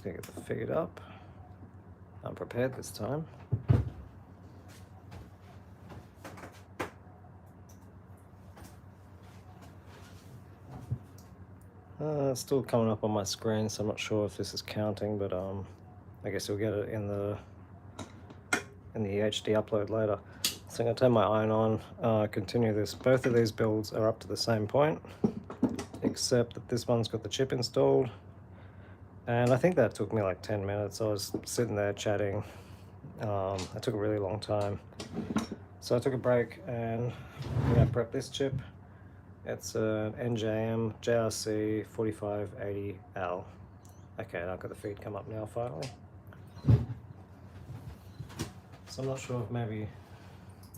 gonna get the feed up. I'm prepared this time. It's still coming up on my screen, so I'm not sure if this is counting, but I guess you'll get it in the HD upload later. So I'm going to turn my iron on, continue this. Both of these builds are up to the same point, except that this one's got the chip installed. And I think that took me like 10 minutes. I was sitting there chatting. It took a really long time. So I took a break and I prepped this chip. It's an NJM JRC 4580L. Okay, and I've got the feed come up now finally. So I'm not sure if maybe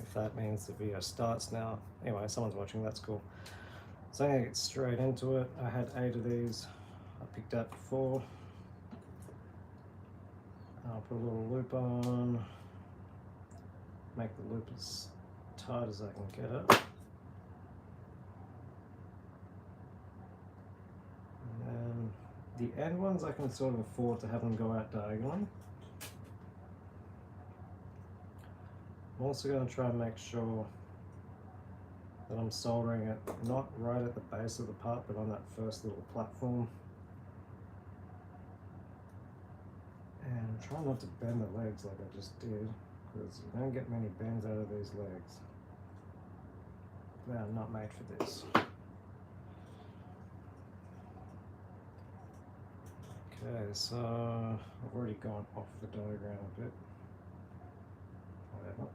if that means the video starts now. Anyway, someone's watching, that's cool. So I'm gonna get straight into it. I had 8 of these. I picked out 4. I'll put a little loop on. Make the loop as tight as I can get it. And then the end ones I can sort of afford to have them go out diagonally. I'm also going to try and make sure that I'm soldering it not right at the base of the part, but on that first little platform. And try not to bend the legs like I just did, because you don't get many bends out of these legs. They are not made for this. Okay, so I've already gone off the diagram a bit. Whatever.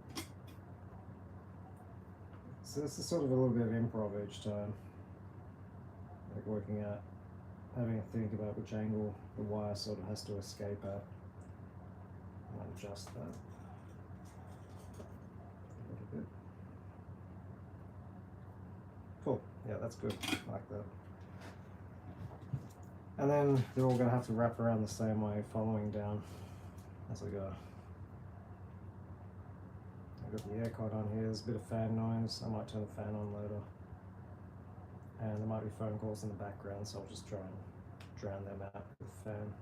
So this is sort of a little bit of improv each time. Like working out, having a think about which angle the wire sort of has to escape at. I'll adjust that a little bit. Cool, yeah, that's good, I like that. And then they're all going to have to wrap around the same way, following down as I go. I've got the aircon on here, there's a bit of fan noise, I might turn the fan on later. And there might be phone calls in the background, so I'll just try and drown them out with the fan.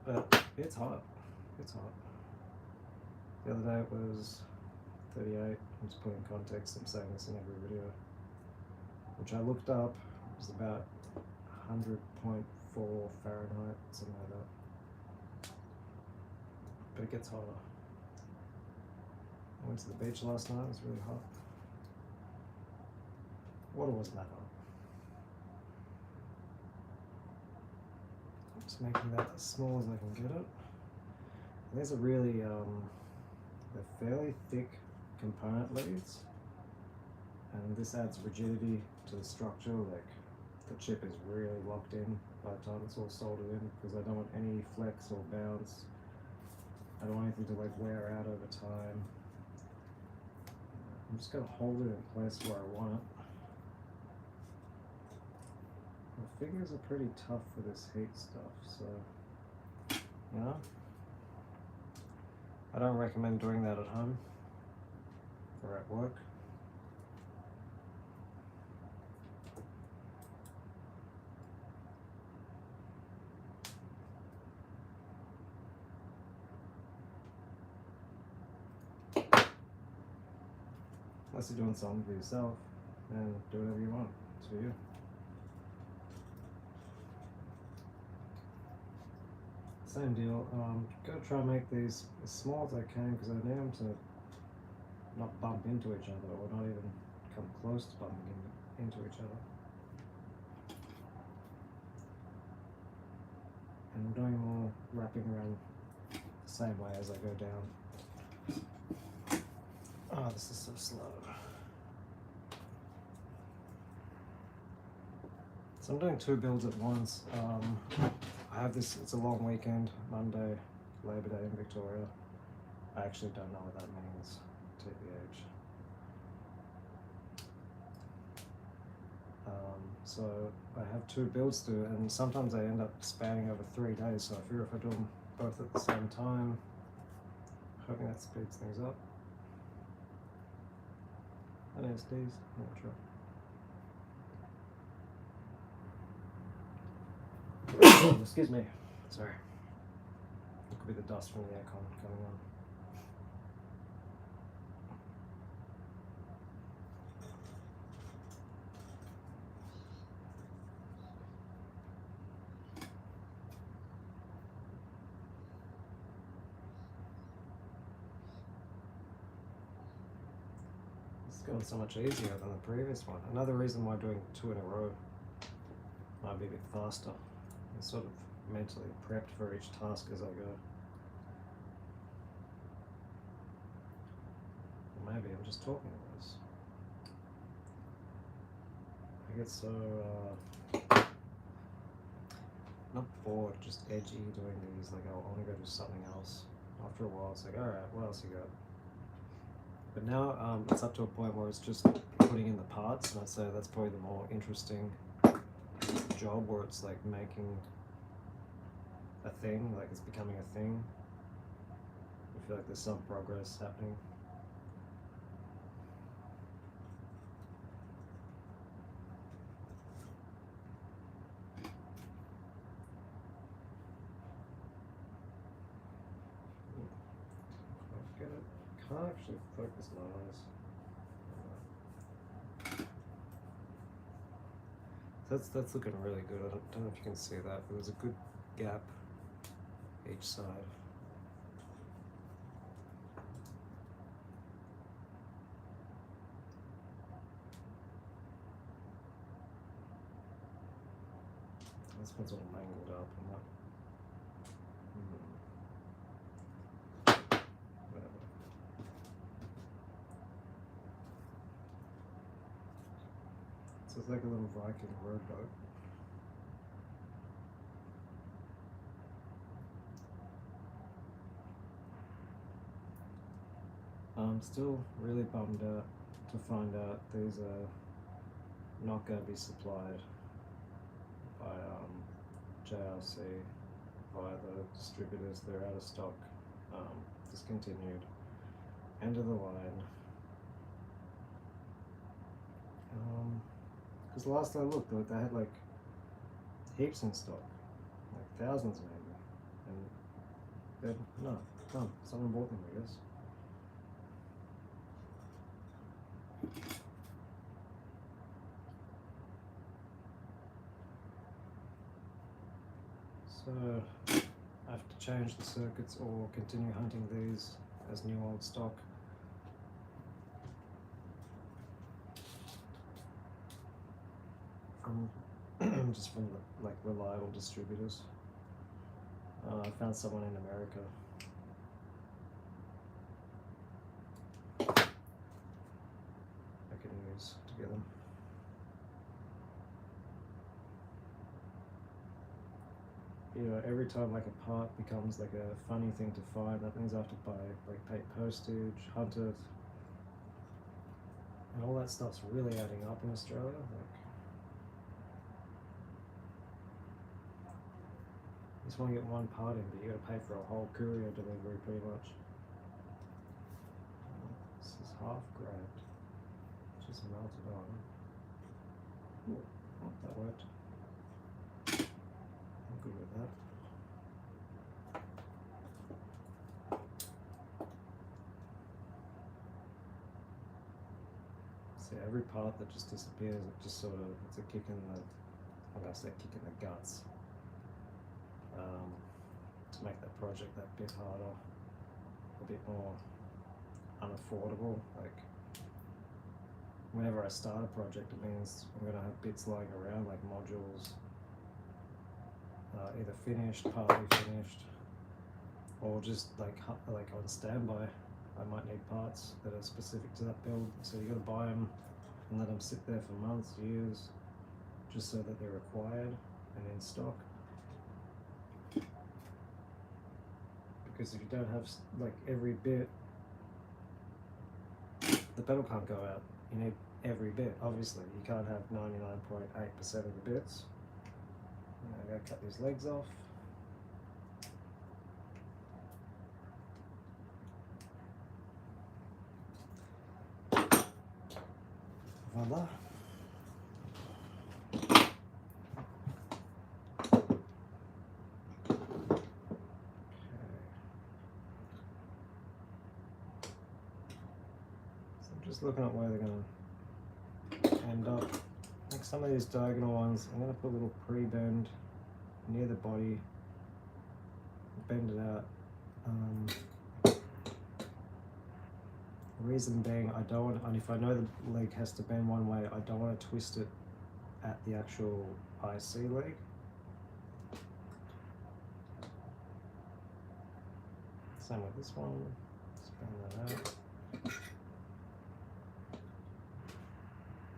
But it's hot, it's hot. The other day it was 38, I'm just putting context, I'm saying this in every video. Which I looked up, it was about 100.4 Fahrenheit, something like that. But it gets hotter. I went to the beach last night, it was really hot. Water wasn't that hot. I'm just making that as small as I can get it. And these are really, they're fairly thick component leads. And this adds rigidity to the structure, like the chip is really locked in by the time it's all soldered in, because I don't want any flex or bounce. I don't want anything to like wear out over time. I'm just going to hold it in place where I want it. The figures are pretty tough for this heat stuff, so, you know, I don't recommend doing that at home or at work. Unless you're doing something for yourself, and do whatever you want. It's for you. Same deal. Gotta try and make these as small as I can, because I need them to not bump into each other, or not even come close to bumping into each other. And I'm doing more wrapping around the same way as I go down. Oh, this is so slow. So I'm doing 2 builds at once. I have this, it's a long weekend, Monday, Labor Day in Victoria. I actually don't know what that means, TBH. So I have 2 builds to do, and sometimes they end up spanning over 3 days, so I figure if I do them both at the same time, hoping that speeds things up. NSDs, not sure. Excuse me. Sorry. It could be the dust from the aircon coming on. It's going so much easier than the previous one. Another reason why doing 2 in a row might be a bit faster. I'm sort of mentally prepped for each task as I go. Or maybe I'm just talking about this. I get so not bored, just edgy doing these. Like, I want to go do something else. After a while, it's like, all right, what else you got? But now it's up to a point where it's just putting in the parts, and I'd say that's probably the more interesting job, where it's like making a thing, like it's becoming a thing. I feel like there's some progress happening. Get it. Can't actually focus my eyes. That's looking really good. I don't know if you can see that, but there's a good gap each side. This one's all mangled up. I'm not. Whatever. So it's like a little Viking rowboat. I'm still really bummed out to find out these are not going to be supplied by JRC via the distributors. They're out of stock, discontinued, end of the line. Because the last I looked, they had like heaps in stock, like thousands maybe, and they're no, done. Someone bought them, I guess. So I have to change the circuits or continue hunting these as new old stock. Just from the, like, reliable distributors. I found someone in America. I can use to get them. You know, every time like a part becomes like a funny thing to find, that means I have to buy, like, pay postage, hunt it, and all that stuff's really adding up in Australia. Like, you just want to get one part in, but you got to pay for a whole courier delivery pretty much. This is half grabbed, just melted on. Ooh, oh, that worked. I'm good with that. So every part that just disappears, it just sort of, it's a kick in the, I'm gonna say kick in the guts. To make that project that bit harder, a bit more unaffordable. Like, whenever I start a project, it means I'm gonna have bits lying around, like modules, either finished, partly finished, or just like on standby. I might need parts that are specific to that build, so you gotta buy them and let them sit there for months, years, just so that they're required and in stock. Because if you don't have like every bit, the pedal can't go out. You need every bit, obviously. You can't have 99.8% of the bits. I'm going to cut these legs off. Voila. just looking at where they're going to end up. Like some of these diagonal ones, I'm going to put a little pre-bend near the body, bend it out. Reason being, I don't want, and if I know the leg has to bend one way, I don't want to twist it at the actual IC leg. Same with this one. Just bend that out.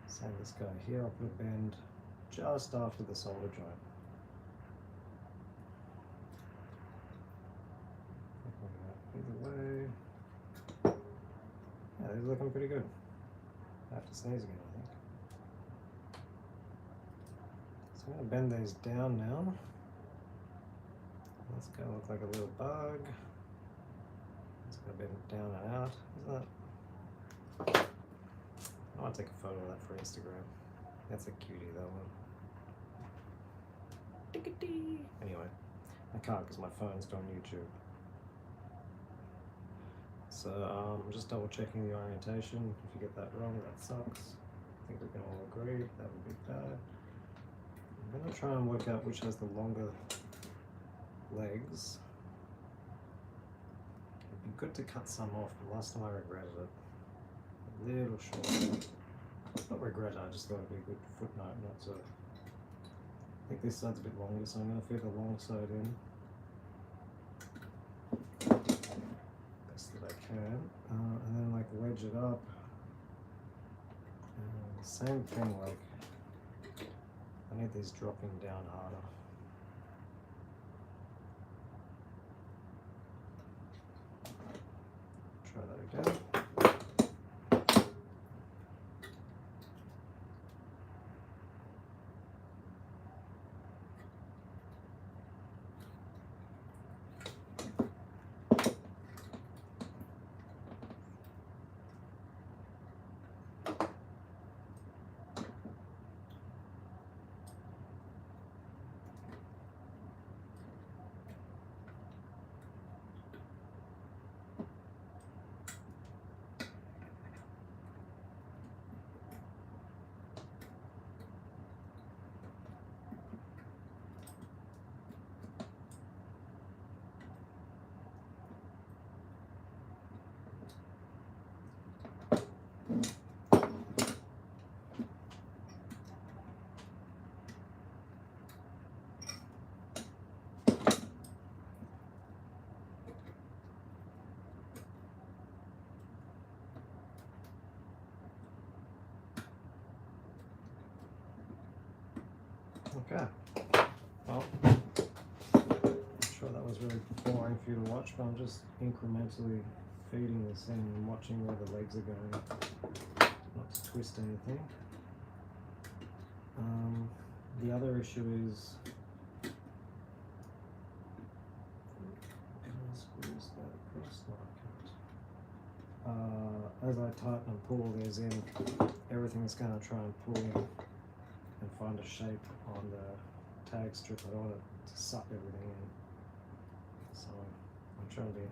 Same this guy here. I'll put a bend just after the solder joint. Either way. Yeah, these are looking pretty good. I have to sneeze again, I think. So I'm going to bend these down now. That's going to look like a little bug. It's going to bend it down and out, isn't it? I want to take a photo of that for Instagram. That's a cutie, that one. Anyway, I can't because my phone's on YouTube. So I'm just double checking the orientation. If you get that wrong, that sucks. I think we can all agree that would be bad. I'm going to try and work out which has the longer legs. It'd be good to cut some off, but last time I regretted it. A little short. Not regret it, I just thought it'd be a good footnote not to. I think this side's a bit longer, so I'm going to fit the long side in. Best that I can. And then like wedge it up. Same thing, like I need these dropping down harder. Try that again. Okay, well, I'm sure that was really boring for you to watch, but I'm just incrementally feeding this in and watching where the legs are going, not to twist anything. The other issue is, can I squeeze that across? No, I can't. As I tighten and pull these in, everything's going to try and pull in and find a shape on the tag strip. I don't want it to suck everything in. So I'm trying to be,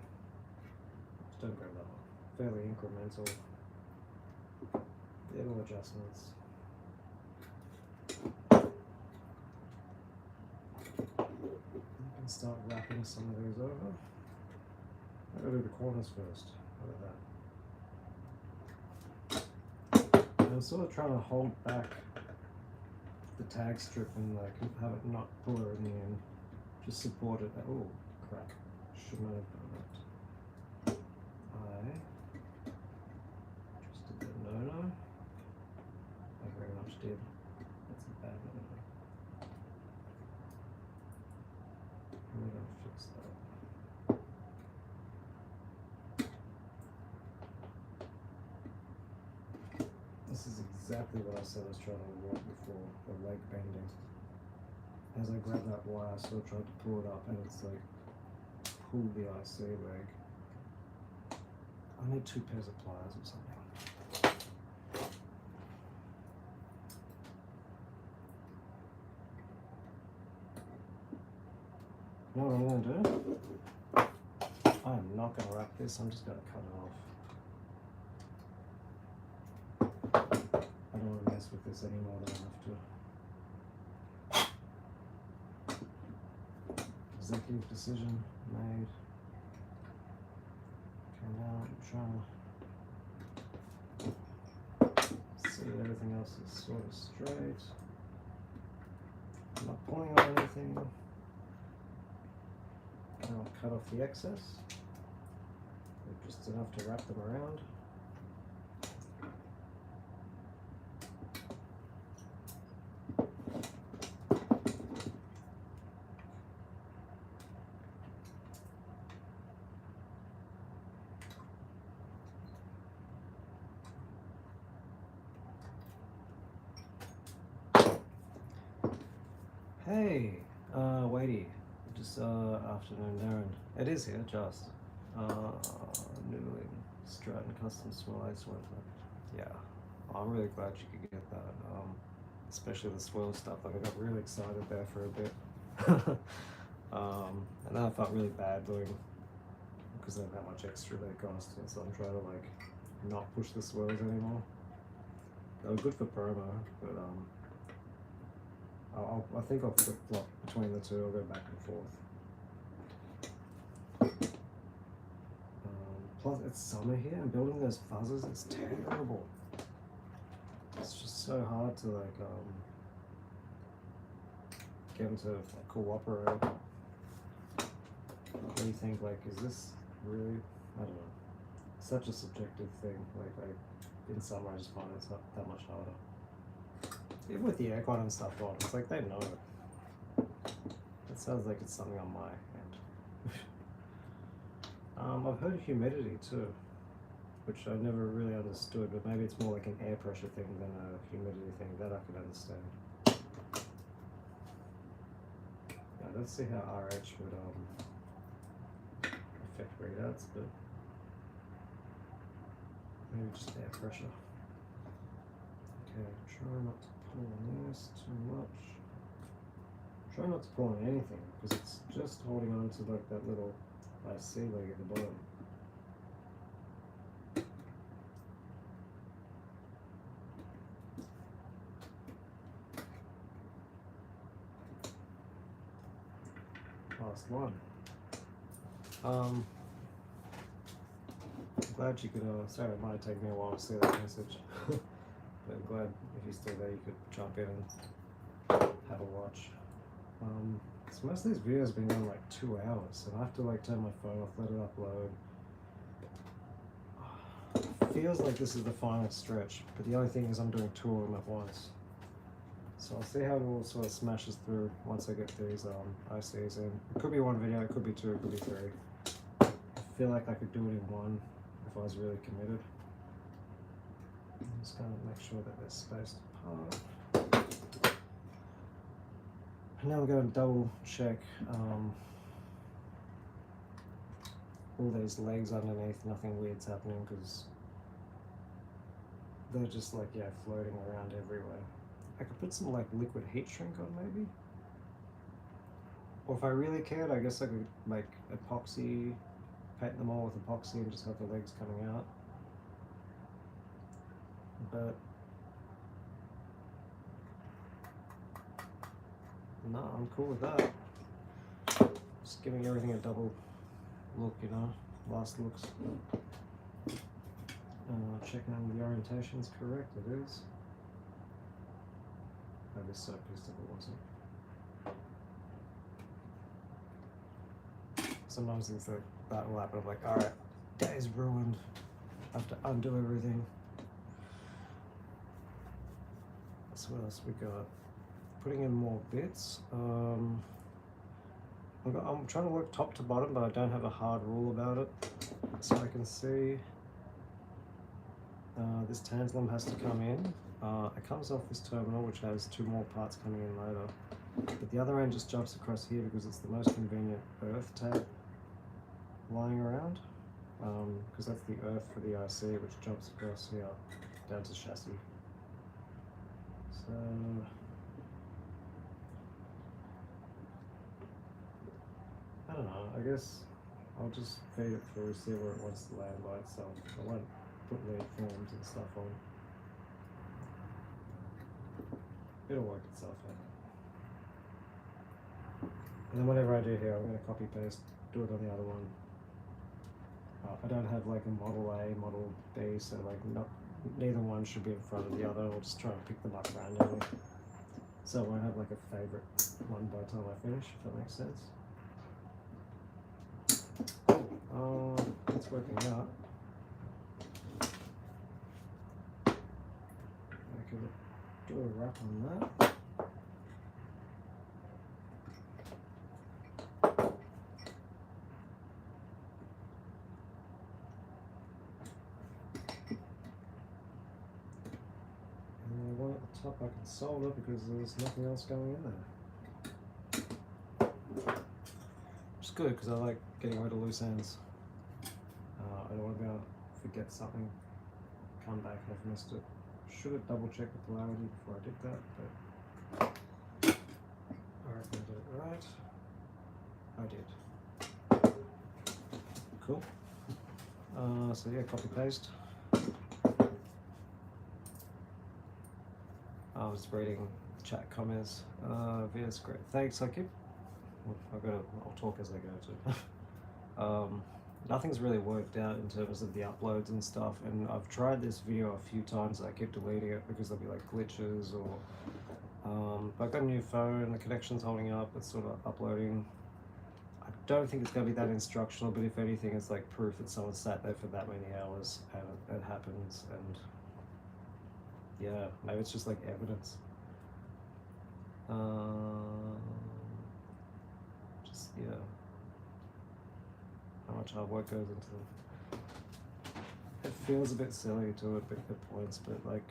just don't grab that one, fairly incremental little adjustments. You can start wrapping some of these over. I'm going to do the corners first. How about that? I'm sort of trying to hold back the tag strip and like have it not pull her in the end. Just support it. Oh crap! Shouldn't have done that. I just did the no-no. I very much did. That's a bad no-no. We're gonna fix that. This is exactly what I said I was trying to work before, the leg bending. As I grab that wire, I sort of tried to pull it up and it's like, pull the IC leg. I need 2 pairs of pliers or something. You know what I'm going to do? I am not going to wrap this, I'm just going to cut it off. mess with this any more than I have to. Executive decision made. Okay, now I'm trying to see that everything else is sort of straight. I'm not pulling on anything. I'll cut off the excess. Just enough to wrap them around. Hey, Wadey, just afternoon, Darren. It is here, just. Noodling, Stratton Custom Swirl Ice Water. Yeah, I'm really glad you could get that. Especially the swirl stuff. Like I got really excited there for a bit. And then I felt really bad doing because of how much extra they cost. And so I'm trying to like not push the swirls anymore. They were good for promo, but I think I'll flip flop between the two. I'll go back and forth. Plus, it's summer here, and building those fuzzes is terrible. It's just so hard to like get them to cooperate. What do you think? Like, is this really? I don't know. Such a subjective thing. Like in summer, I just find it's not that much harder. Even with the aircon and stuff on, it's like they know it. It sounds like it's something on my end. I've heard of humidity too, which I never really understood, but maybe it's more like an air pressure thing than a humidity thing. That I can understand. Yeah, let's see how RH would affect readouts, but maybe just air pressure. Okay, try not to pull on this too much. Try not to pull on anything because it's just holding on to like that little IC leg at the bottom. Last one. I'm glad you could, sorry it might have taken me a while to see that message. But I'm glad if you're still there you could jump in and have a watch. So most of these videos have been going like 2 hours, and I have to like turn my phone off, let it upload. Feels like this is the final stretch, but the only thing is I'm doing 2 of them at once. So I'll see how it all sort of smashes through once I get these ICs in. It could be 1 video, it could be 2, it could be 3. I feel like I could do it in 1 if I was really committed. I'm just going to make sure that they're spaced apart. And now we're going to double check all these legs underneath, nothing weird's happening because they're just like, yeah, floating around everywhere. I could put some like liquid heat shrink on maybe. Or if I really cared, I guess I could like epoxy, paint them all with epoxy and just have the legs coming out. But no, I'm cool with that. Just giving everything a double look, you know, last looks. Checking the orientation's correct, it is. I'd be so pissed if it wasn't. Sometimes things like that will happen. I'm like, alright, day's ruined. I have to undo everything. So what else we got? Putting in more bits. I'm trying to work top to bottom, but I don't have a hard rule about it. So I can see this tantalum has to come in. It comes off this terminal, which has 2 more parts coming in later. But the other end just jumps across here because it's the most convenient earth tab lying around. Because that's the earth for the IC, which jumps across here down to chassis. So I don't know, I guess I'll just feed it through, see where it wants to land by itself. I won't put lead forms and stuff on. it'll work itself out. And then whatever I do here, I'm going to copy paste, do it on the other one. I don't have like a model A, model B, so like neither one should be in front of the other. I'll just try and pick them up randomly. So I won't have like a favorite one by the time I finish, if that makes sense. It's working out. I could do a wrap on that. And the one at the top I can solder because there's nothing else going in there. Which is good because I like getting rid of loose ends. I don't want to be able to forget something, come back and I've missed it. Should have double checked the polarity before I did that, but I reckon I did it right. I did. Cool. So yeah, copy paste. I was reading chat comments. Via's great. Thanks. I'll talk as I go too. Nothing's really worked out in terms of the uploads and stuff, and I've tried this video a few times. I keep deleting it because there'll be like glitches or I've got a new phone, the connection's holding up, it's sort of uploading. I don't think it's going to be that instructional, but if anything, it's like proof that someone sat there for that many hours and it happens. And yeah, maybe it's just like evidence. Just yeah, how much hard work goes into them. It feels a bit silly to it at points, but like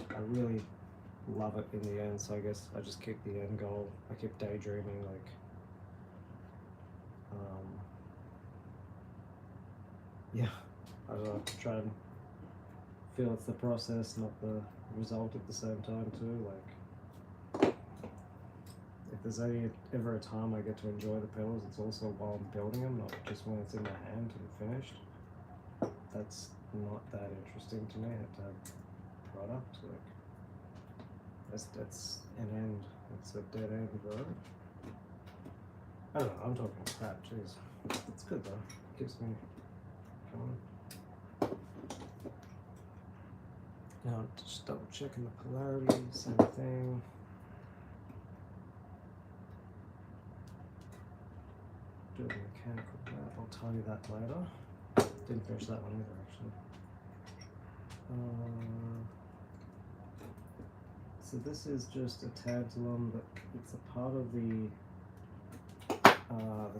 I really love it in the end. So I guess I just keep the end goal. I keep daydreaming, like yeah, I don't know, try and feel it's the process, not the result at the same time too. Like if there's ever a time I get to enjoy the pedals, it's also while I'm building them, not just when it's in my hand and finished. That's not that interesting to me. I have to have product, like that's an end. It's a dead end road. I don't know, I'm talking crap, jeez. It's good though, keeps me going. Now just double checking the polarity, same thing. Do a mechanical wrap, I'll tell you that later. Didn't finish that one either actually. So this is just a tantalum, but it's a part of the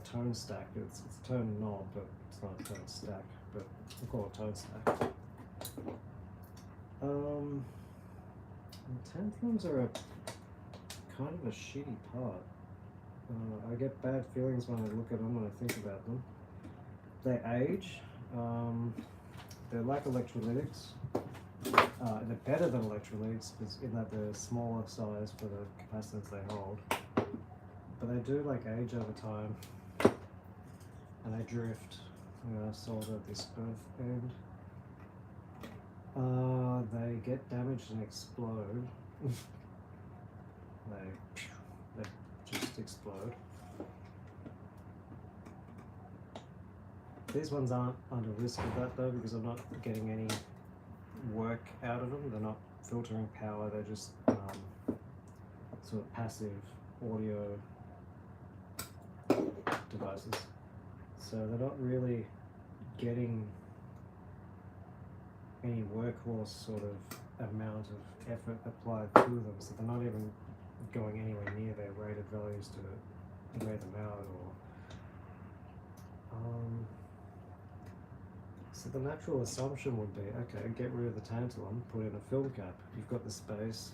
tone stack. It's a tone knob, but it's not a tone stack, but we'll call it tone stack. Tantalums are a kind of a shitty part. I get bad feelings when I look at them, when I think about them. They age. They're like electrolytics. They're better than electrolytics because in that they're smaller size for the capacitance they hold. But they do like age over time, and they drift. I'm gonna solder this earth end. They get damaged and explode. they just explode. These ones aren't under risk of that though, because I'm not getting any work out of them. They're not filtering power, they're just sort of passive audio devices. So they're not really getting any workhorse sort of amount of effort applied to them, so they're not even going anywhere near their rated values to wear them out. Or so the natural assumption would be, okay, get rid of the tantalum, put in a film cap. You've got the space.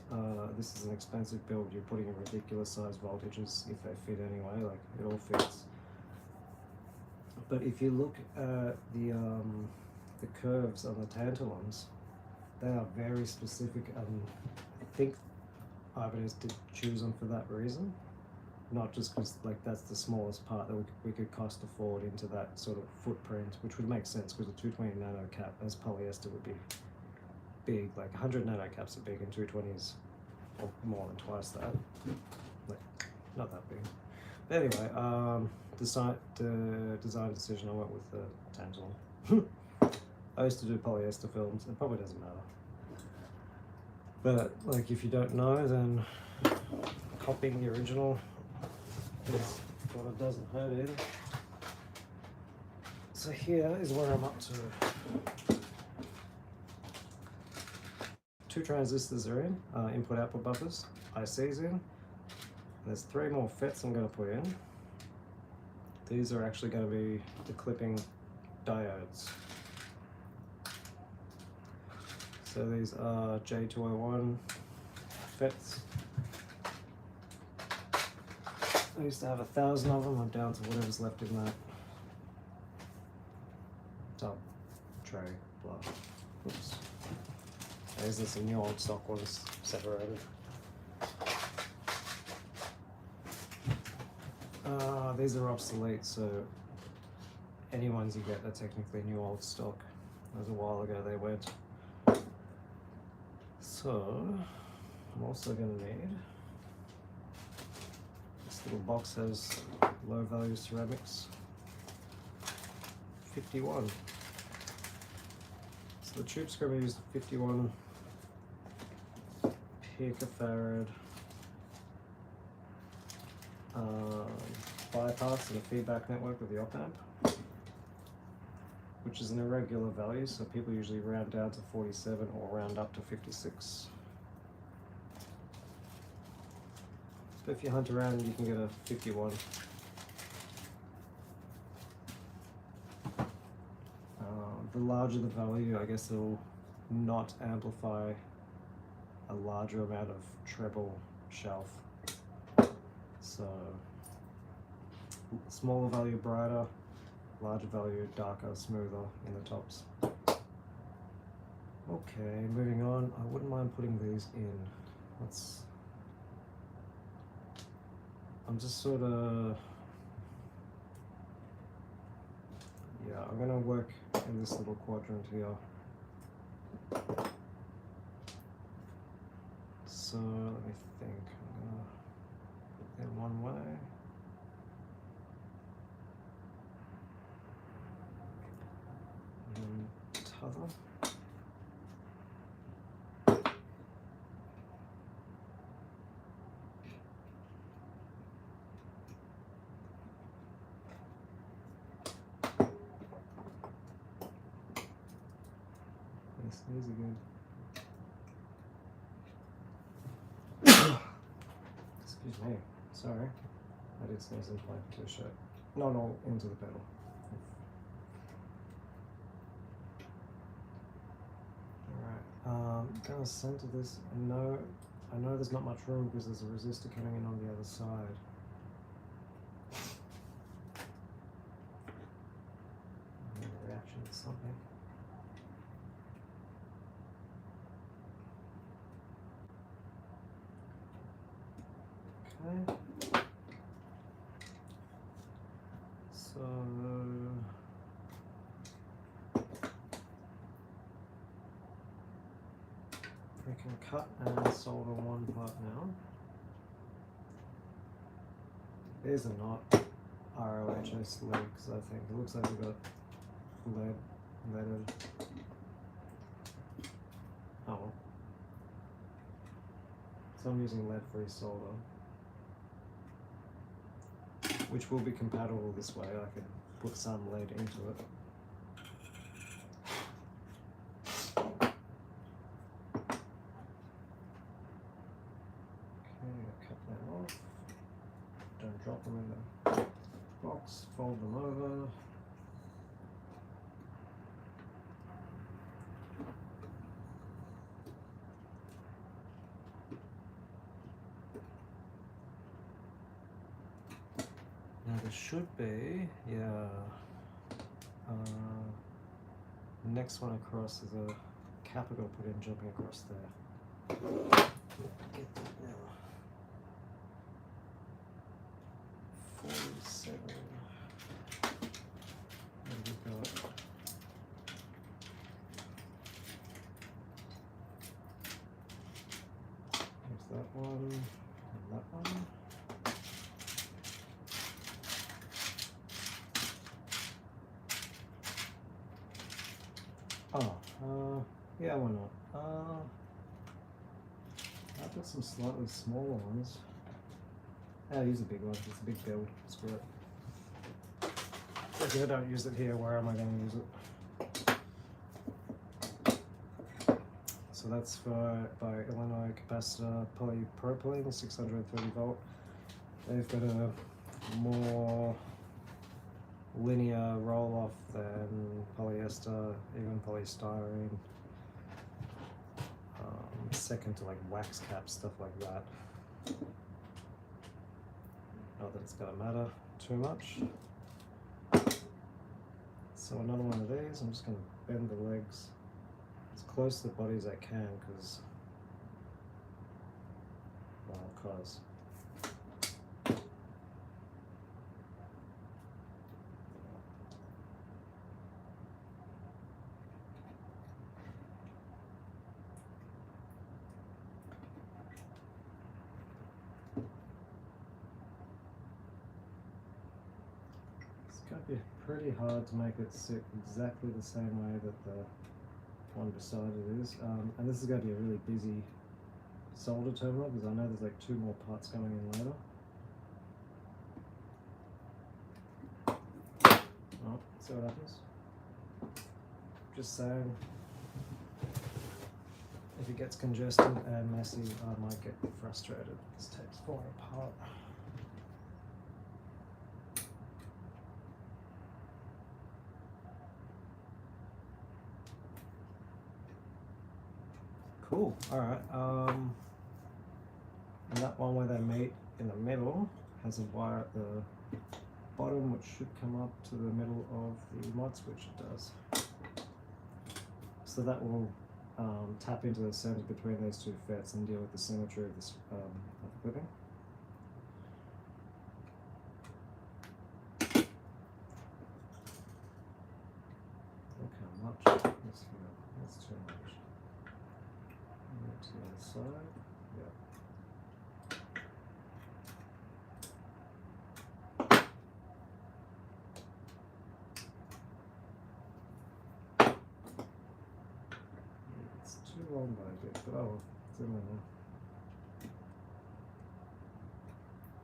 This is an expensive build. You're putting in ridiculous size voltages if they fit anyway. Like it all fits. But if you look at the curves on the tantalums, they are very specific, and I think Ibanez did choose them for that reason. Not just because like that's the smallest part that we could cost afford into that sort of footprint, which would make sense because a 220 nano cap as polyester would be big. Like 100 nano caps are big and 220s or more than twice that. Like, not that big. But anyway, design decision, I went with the Tantalum. I used to do polyester films, it probably doesn't matter. But like if you don't know, then copying the original is what it doesn't hurt either. So here is where I'm up to. 2 transistors are in, input-output buffers, ICs in. There's 3 more FETs I'm going to put in. These are actually going to be the clipping diodes. So these are J201 FETs. I used to have 1,000 of them. I'm down to whatever's left in that tub, tray, blah. Oops. These are some new old stock ones separated. These are obsolete, so any ones you get are technically new old stock. That was a while ago they went. So I'm also going to need, this little box has low value ceramics, 51. So the tube's going to use the 51 picofarad bypass and a feedback network with the op amp, which is an irregular value, so people usually round down to 47 or round up to 56. But if you hunt around, you can get a 51. The larger the value, I guess it'll not amplify a larger amount of treble shelf. So smaller value brighter, larger value darker, smoother in the tops. Okay, moving on. I wouldn't mind putting these in. I'm just sort of, yeah, I'm going to work in this little quadrant here. So let me think. I'm going to put them one way. And t'other. Sneeze again. Excuse me. Sorry. I did sneeze into my t-shirt. Not all into the pedal. Alright. Gonna center this. I know there's not much room because there's a resistor coming in on the other side. Reaction to something. Okay. So we can cut and solder one part now. These are not ROHS legs, I think. It looks like we've got leaded. Oh. So I'm using lead-free solder, which will be compatible this way. I can put some lead into it. Okay, cut them off. Don't drop them in the box, fold them over. Now there should be, yeah, next one across is a capital put in jumping across there. Get that now. 47. And we've got there's that Yeah, why not? I've got some slightly smaller ones. I'll use a big one. It's a big build. Screw it. If I don't use it here, where am I going to use it? So that's by Illinois capacitor polypropylene, 630 volt. They've got a more linear roll off than polyester, even polystyrene. Second to like wax caps, stuff like that. Not that it's going to matter too much. So another one of these, I'm just going to bend the legs as close to the body as I can because it's going to be pretty hard to make it sit exactly the same way that the one beside it is. And this is going to be a really busy solder terminal because I know there's like 2 more parts going in later. Oh, see what happens? Just saying, if it gets congested and messy, I might get frustrated. This tape's falling apart. Cool. All right. And that one where they meet in the middle has a wire at the bottom, which should come up to the middle of the mod switch. It does. So that will tap into the center between those 2 FETs and deal with the symmetry of this of the clipping. Look how much. That's too much. To the other side. Yep. It's too long by a bit, but oh, it's in there now.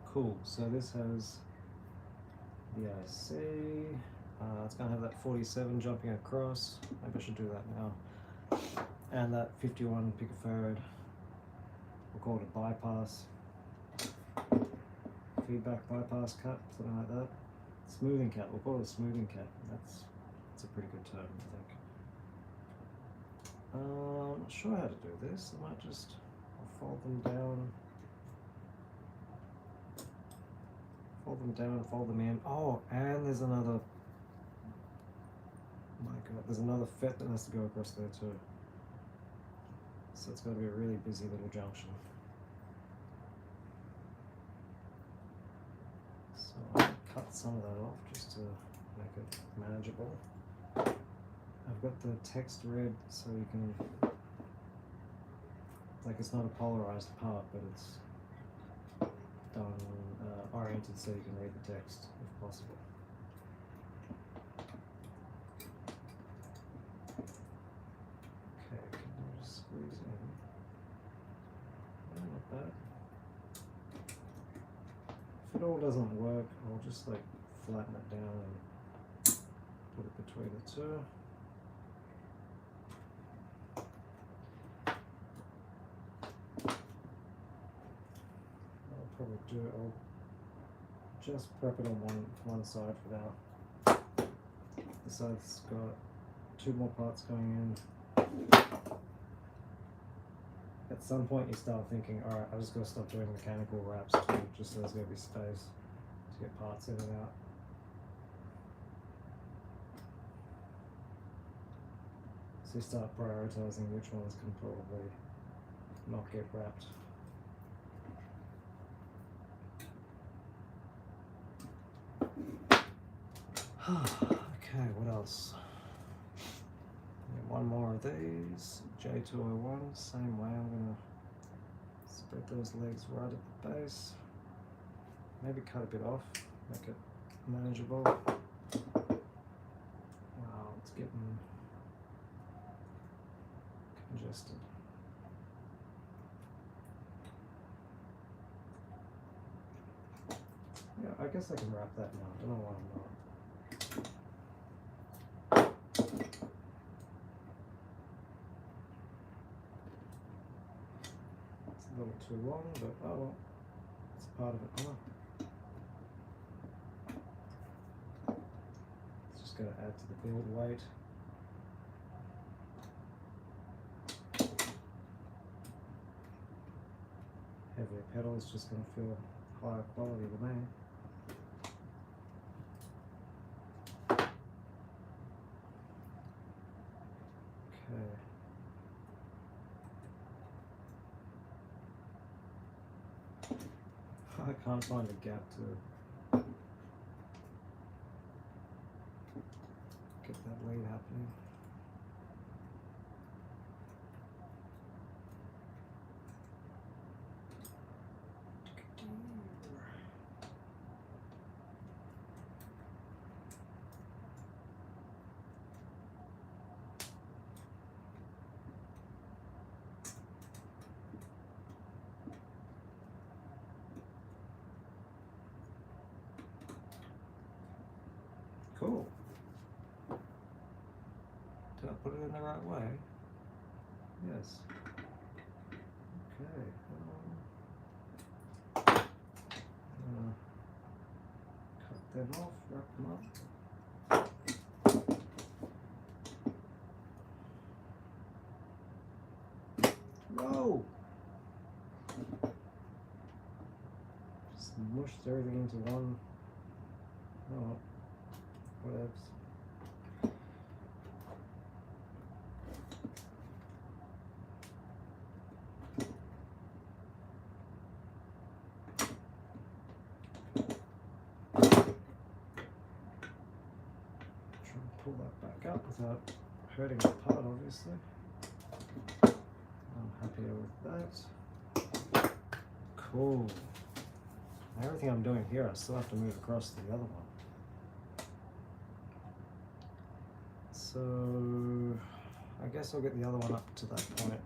Cool, so this has the IC. It's going to have that 47 jumping across. Maybe I should do that now. And that 51 picofarad, we'll call it a bypass, feedback bypass cap, something like that. Smoothing cap, we'll call it a smoothing cap. That's a pretty good term, I think. I'm not sure how to do this. I might just fold them down, fold them in. Oh, and there's another, my God, there's another FET that has to go across there too. So it's going to be a really busy little junction. So I'll cut some of that off just to make it manageable. I've got the text red so you can, like, it's not a polarized part, but it's done oriented so you can read the text if possible. Okay, can you just squeeze in? Not bad. If it all doesn't work, I'll just like flatten it down and put it between the 2. I'll just prep it on one side for now. The side's got 2 more parts going in. At some point you start thinking, alright, I just got to stop doing mechanical wraps too, just so there's going to be space to get parts in and out. So you start prioritizing which ones can probably not get wrapped. Okay, what else? One more of these, J201, same way. I'm going to spread those legs right at the base. Maybe cut a bit off, make it manageable. Wow, it's getting twisted. Yeah, I guess I can wrap that now. I don't know why I'm not. It's a little too long, but oh well, it's part of it now. It's just going to add to the build weight. Heavier pedal is just going to feel higher quality to me. Okay. I can't find a gap to get that lead happening. Cool. Did I put it in the right way? Yes. Okay. Cut them off, wrap them up. No! Just mushed everything into one. Oh, whatevs. Pull that back up without hurting the part, obviously. I'm happier with that. Cool. Now everything I'm doing here, I still have to move across to the other one. So I guess I'll get the other one up to that point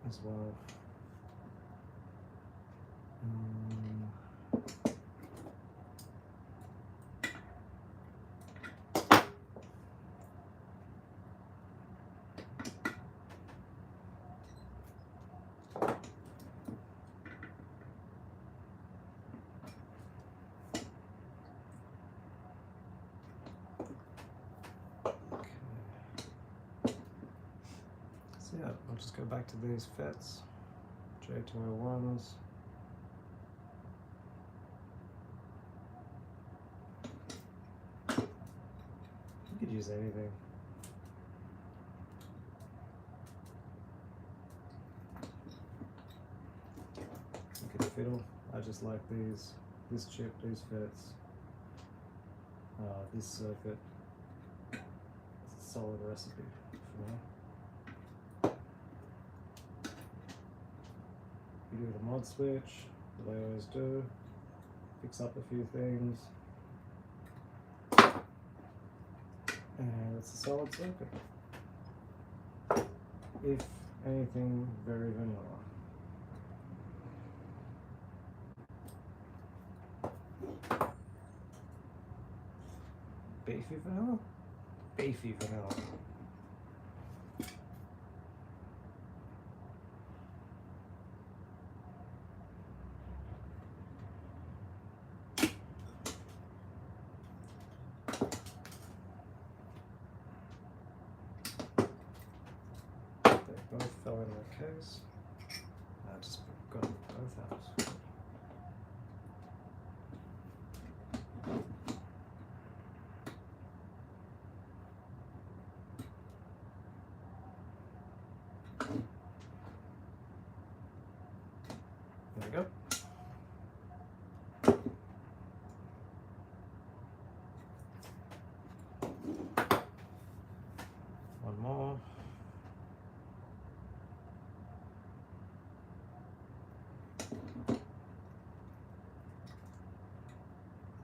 as well. Yeah, I'll just go back to these FETs, J201s. You could use anything. You could fiddle. I just like these, this chip, these FETs, this circuit. It's a solid recipe for me. You do the mod switch, the way I always do, fix up a few things, and it's a solid circuit. If anything, very vanilla. Beefy vanilla? Beefy vanilla. Both fell in the case. I just got them both out. There we go. One more.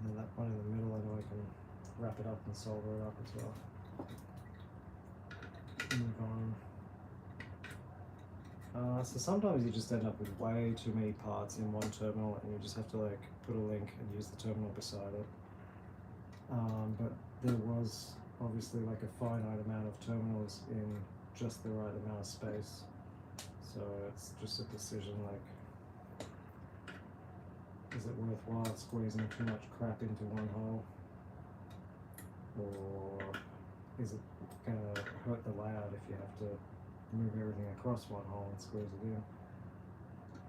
And then that one in the middle, I know I can wrap it up and solder it up as well. Move on. So sometimes you just end up with way too many parts in one terminal, and you just have to like put a link and use the terminal beside it. But there was obviously like a finite amount of terminals in just the right amount of space, so it's just a decision like, is it worthwhile squeezing too much crap into one hole, or is it gonna hurt the layout if you have to move everything across one hole and squeeze it in?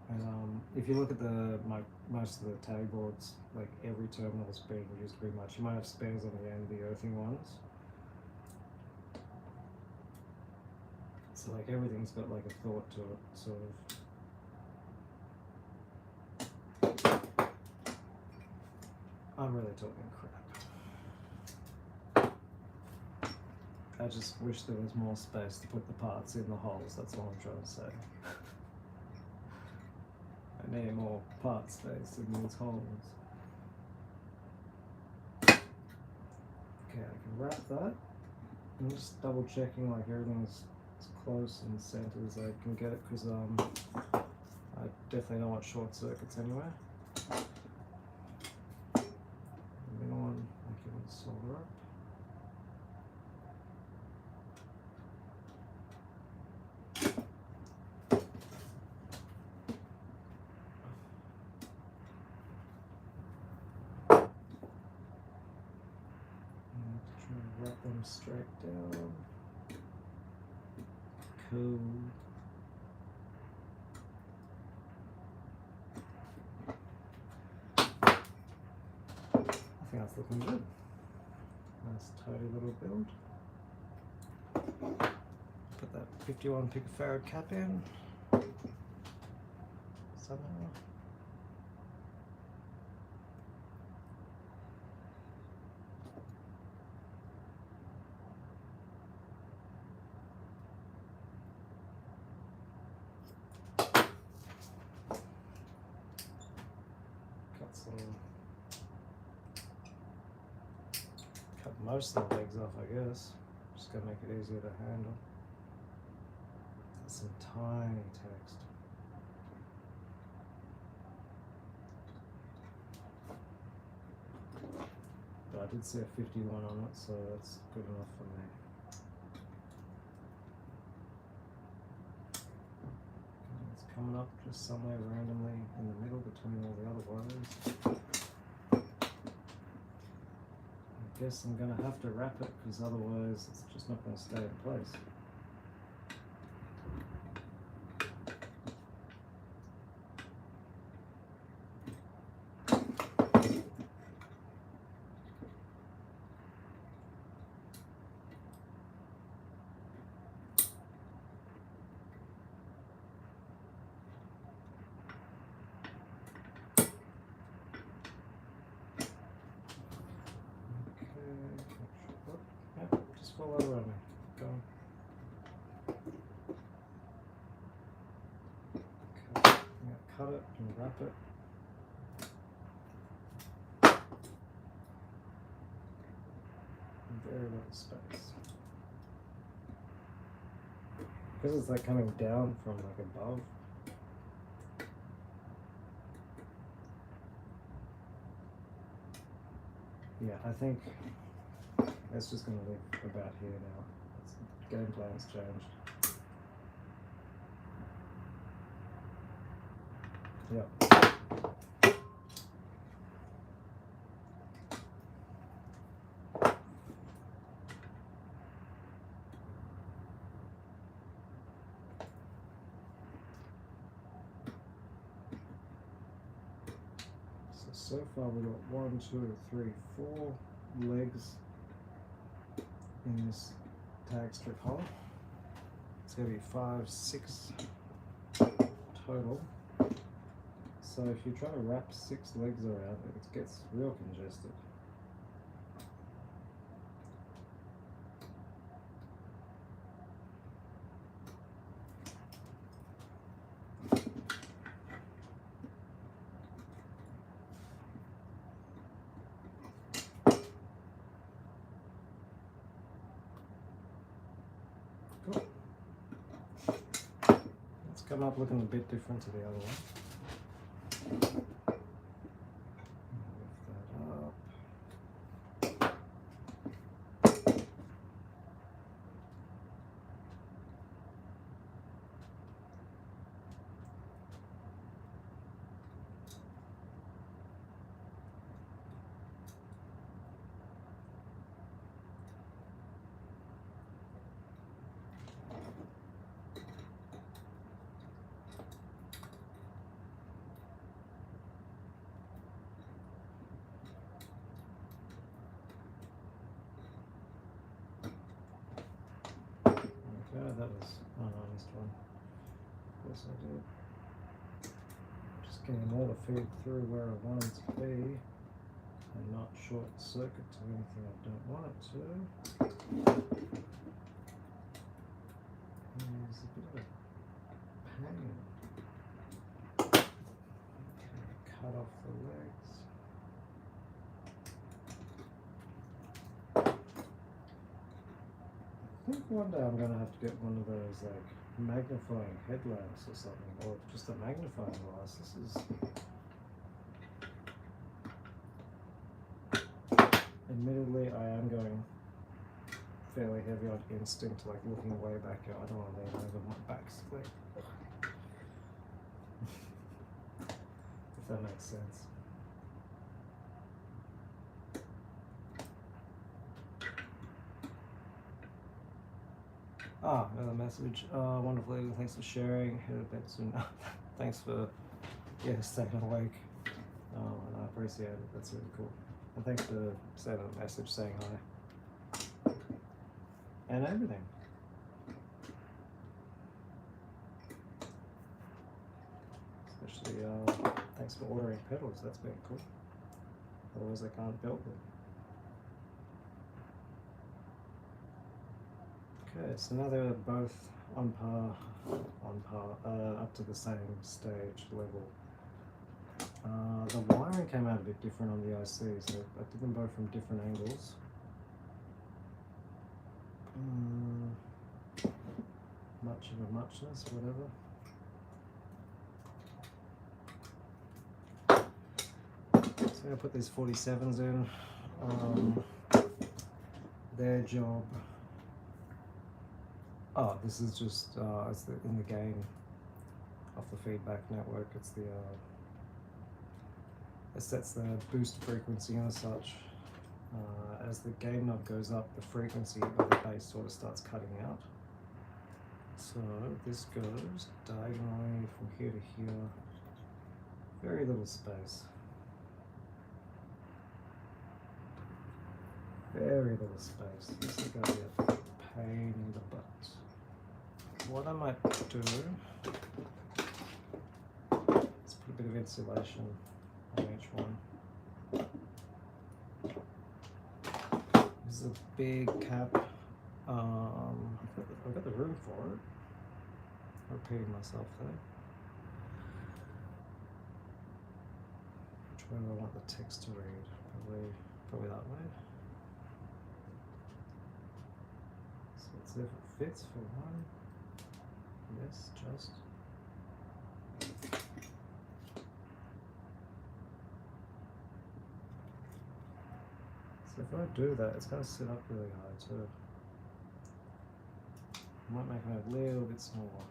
And if you look at most of the tag boards, like every terminal is being used pretty much. You might have spares on the end, the earthing ones. So like everything's got like a thought to it, sort of. I'm really talking crap. I just wish there was more space to put the parts in the holes, that's all I'm trying to say. I need more part space in these holes. Okay, I can wrap that. I'm just double checking like everything's as close and centered as I can get it, because I definitely don't want short circuits anywhere. The middle one I can solder up. Wrap them straight down. Cool. I think that's looking good. Nice tidy little build. Put that 51 picofarad cap in somehow. Cut most of the legs off, I guess. Just gonna make it easier to handle. That's some tiny text. But I did see a 51 on it, so that's good enough for me. It's coming up just somewhere randomly in the middle between all the other wires. I guess I'm gonna have to wrap it, because otherwise it's just not gonna stay in place. Fall over on me. Go on. Okay. I'm gonna cut it and wrap it. Very little space. Because it's like coming down from like above. Yeah, I think it's just going to live about here now. The game plan's changed. Yep. So far we've got 1, 2, 3, 4 legs in this tag strip hole. It's going to be 5, 6 total. So if you try to wrap 6 legs around it, it gets real congested. come up looking a bit different to the other one. Lift that up. Okay, that was an honest one. Of course I did. Just getting all the feed through where I want it to be and not short circuit to anything I don't want it to. There's a bit of a pain. Okay, cut off the legs. I think one day I'm going to have to get one of those like magnifying headlamps or something, or just a magnifying glass. This is admittedly I am going fairly heavy on instinct, like looking way back here. I don't want to lean over, my back's like if that makes sense. Ah, another message. Wonderful evening. Thanks for sharing. Head to bed soon. Thanks for staying awake. And I appreciate it. That's really cool. And thanks for sending a message saying hi. And everything. Especially thanks for ordering pedals. That's been cool. Otherwise I can't build them. Okay, so now they're both on par, up to the same stage level. The wiring came out a bit different on the IC, so I did them both from different angles. Much of a muchness, whatever. So I'm going to put these 47s in. Their job. Oh, this is just it's in the gain off the feedback network. It's the it sets the boost frequency and such. As the gain knob goes up, the frequency of the bass sort of starts cutting out. So this goes diagonally from here to here. Very little space. Very little space. This is going to be a pain in the butt. What I might do is put a bit of insulation on each one. This is a big cap. I've got the room for it. I'm repeating myself there. Which way do I want the text to read? Probably that way. So let's see if it fits for one. Yes, just. So if I do that, it's going to sit up really high too. I might make it a little bit smaller.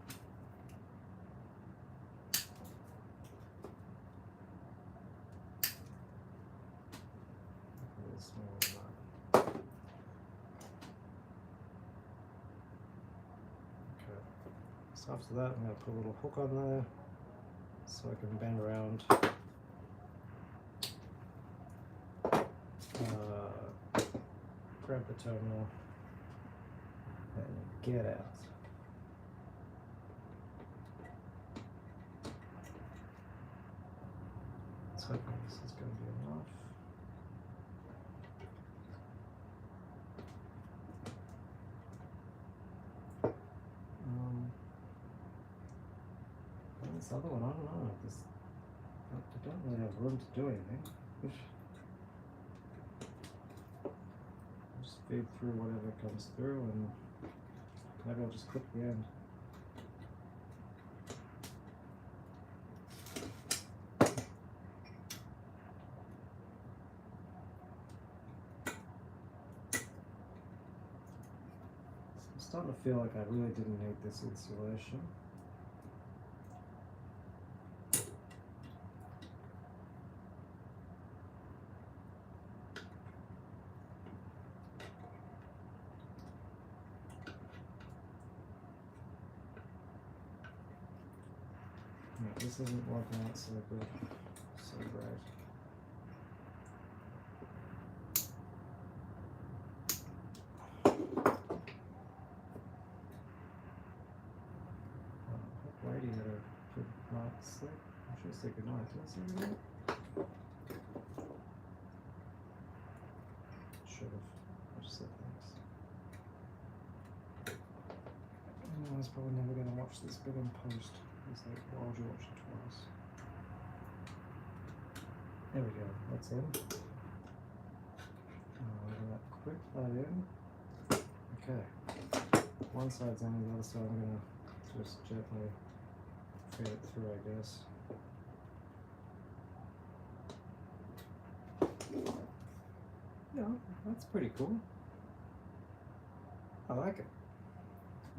A little smaller than that. Okay. So after that, I'm going to put a little hook on there so I can bend around. Grab the terminal and get out. Let's hope this is going to be enough. This other one, I don't know. I don't really have room to do anything. Just feed through whatever comes through, and maybe I'll just clip the end. starting to feel like I really didn't need this insulation. Yeah, this isn't working out so good, so great. Lady had a good night's sleep. I should say good night. Did I say good night? Should have. I just said thanks. I was probably never going to watch this bit in post. It's like, why would you watch it twice? There we go. That's in. We're going to clip that in. Okay. One side's in, the other side I'm going to just gently feed it through, I guess. Yeah, that's pretty cool. I like it.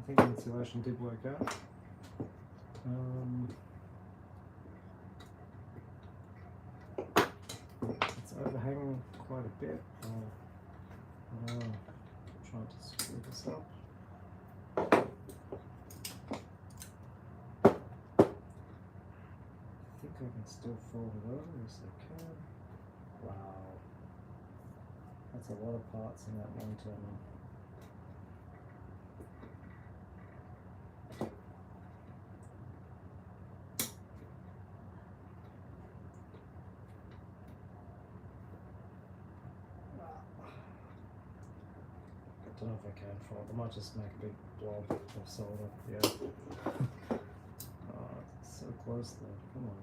I think the insulation did work out. It's overhanging quite a bit. I'm trying to screw this up. I think I can still fold it over, yes I can. Wow. That's a lot of parts in that one terminal. I don't know if I can fold. I might just make a big blob of solder. Yeah. Oh, it's so close though. Come on.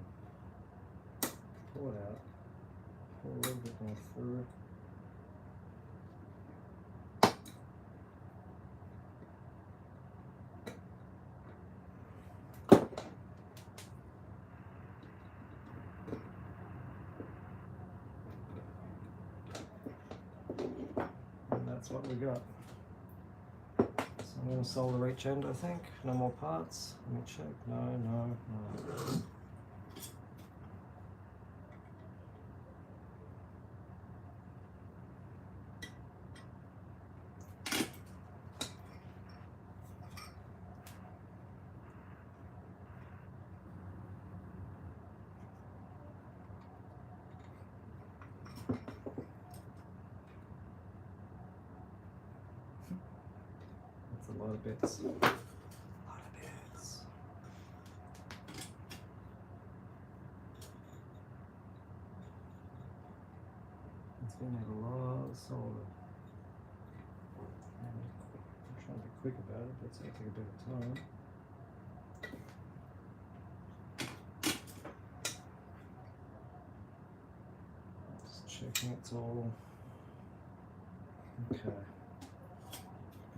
Pull it out. Pull a little bit more through it. And that's what we got. So I'm going to solder each end, I think. No more parts. Let me check. No. That's a lot of bits. It's going to have a lot of solder. I'm trying to be quick about it, but it's going to take a bit of time. Just checking it's all okay.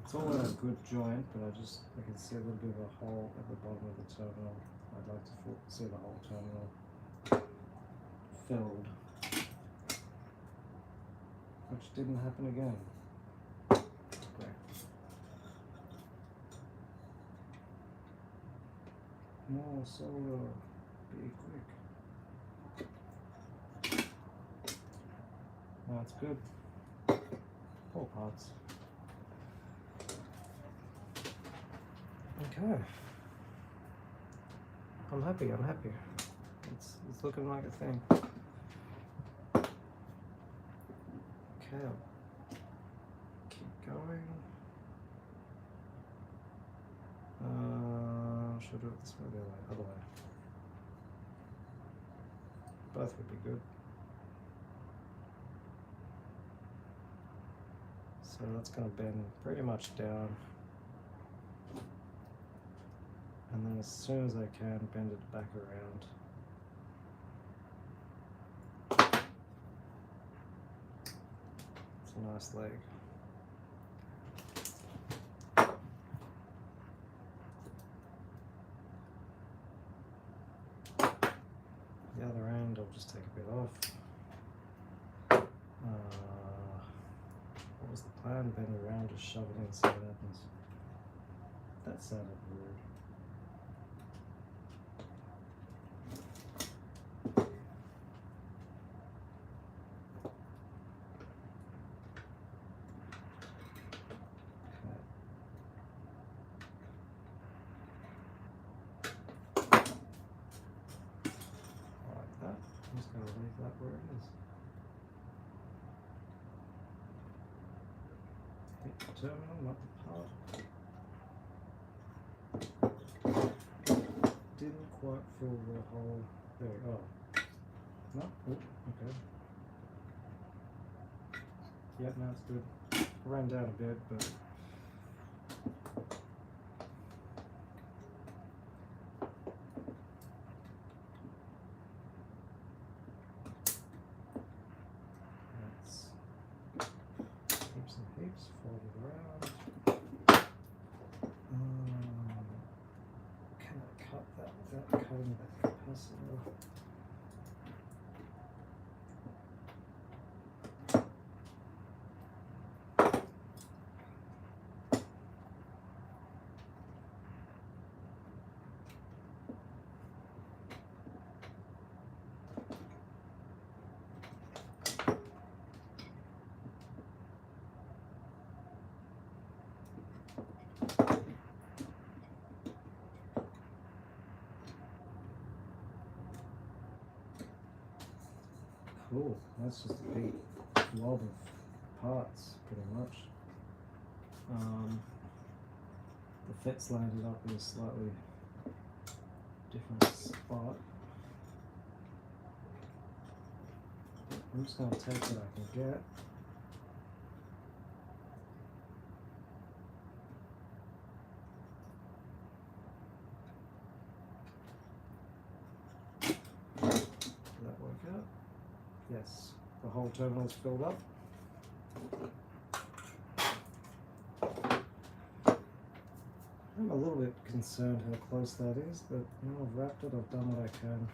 It's all in a good joint, but I can see a little bit of a hole at the bottom of the terminal. I'd like to see the whole terminal filled, which didn't happen again. Okay. More solder. Be quick. No, it's good. All parts. Okay. I'm happy. It's looking like a thing. Okay, I'll keep going. Should I do it this way or the other way? Both would be good. So that's going to bend pretty much down. And then as soon as I can, bend it back around. It's a nice leg. The other end, I'll just take a bit off. What was the plan? Bend it around, just shove it in, see what happens. That sounded weird. I'm just going to leave that where it is. Hit the terminal, not the part. Didn't quite fill the hole. There we go. No? Oh, okay. Yep, now it's good. Ran down a bit, but heaps and heaps folded around. Can I cut that without cutting that capacitor? Cool, that's just a big blob of parts, pretty much. The fet's landed up in a slightly different spot. I'm just going to take what I can get. Did that work out? Yes, the whole terminal's filled up. I'm a little bit concerned how close that is, but now I've wrapped it, I've done what I can.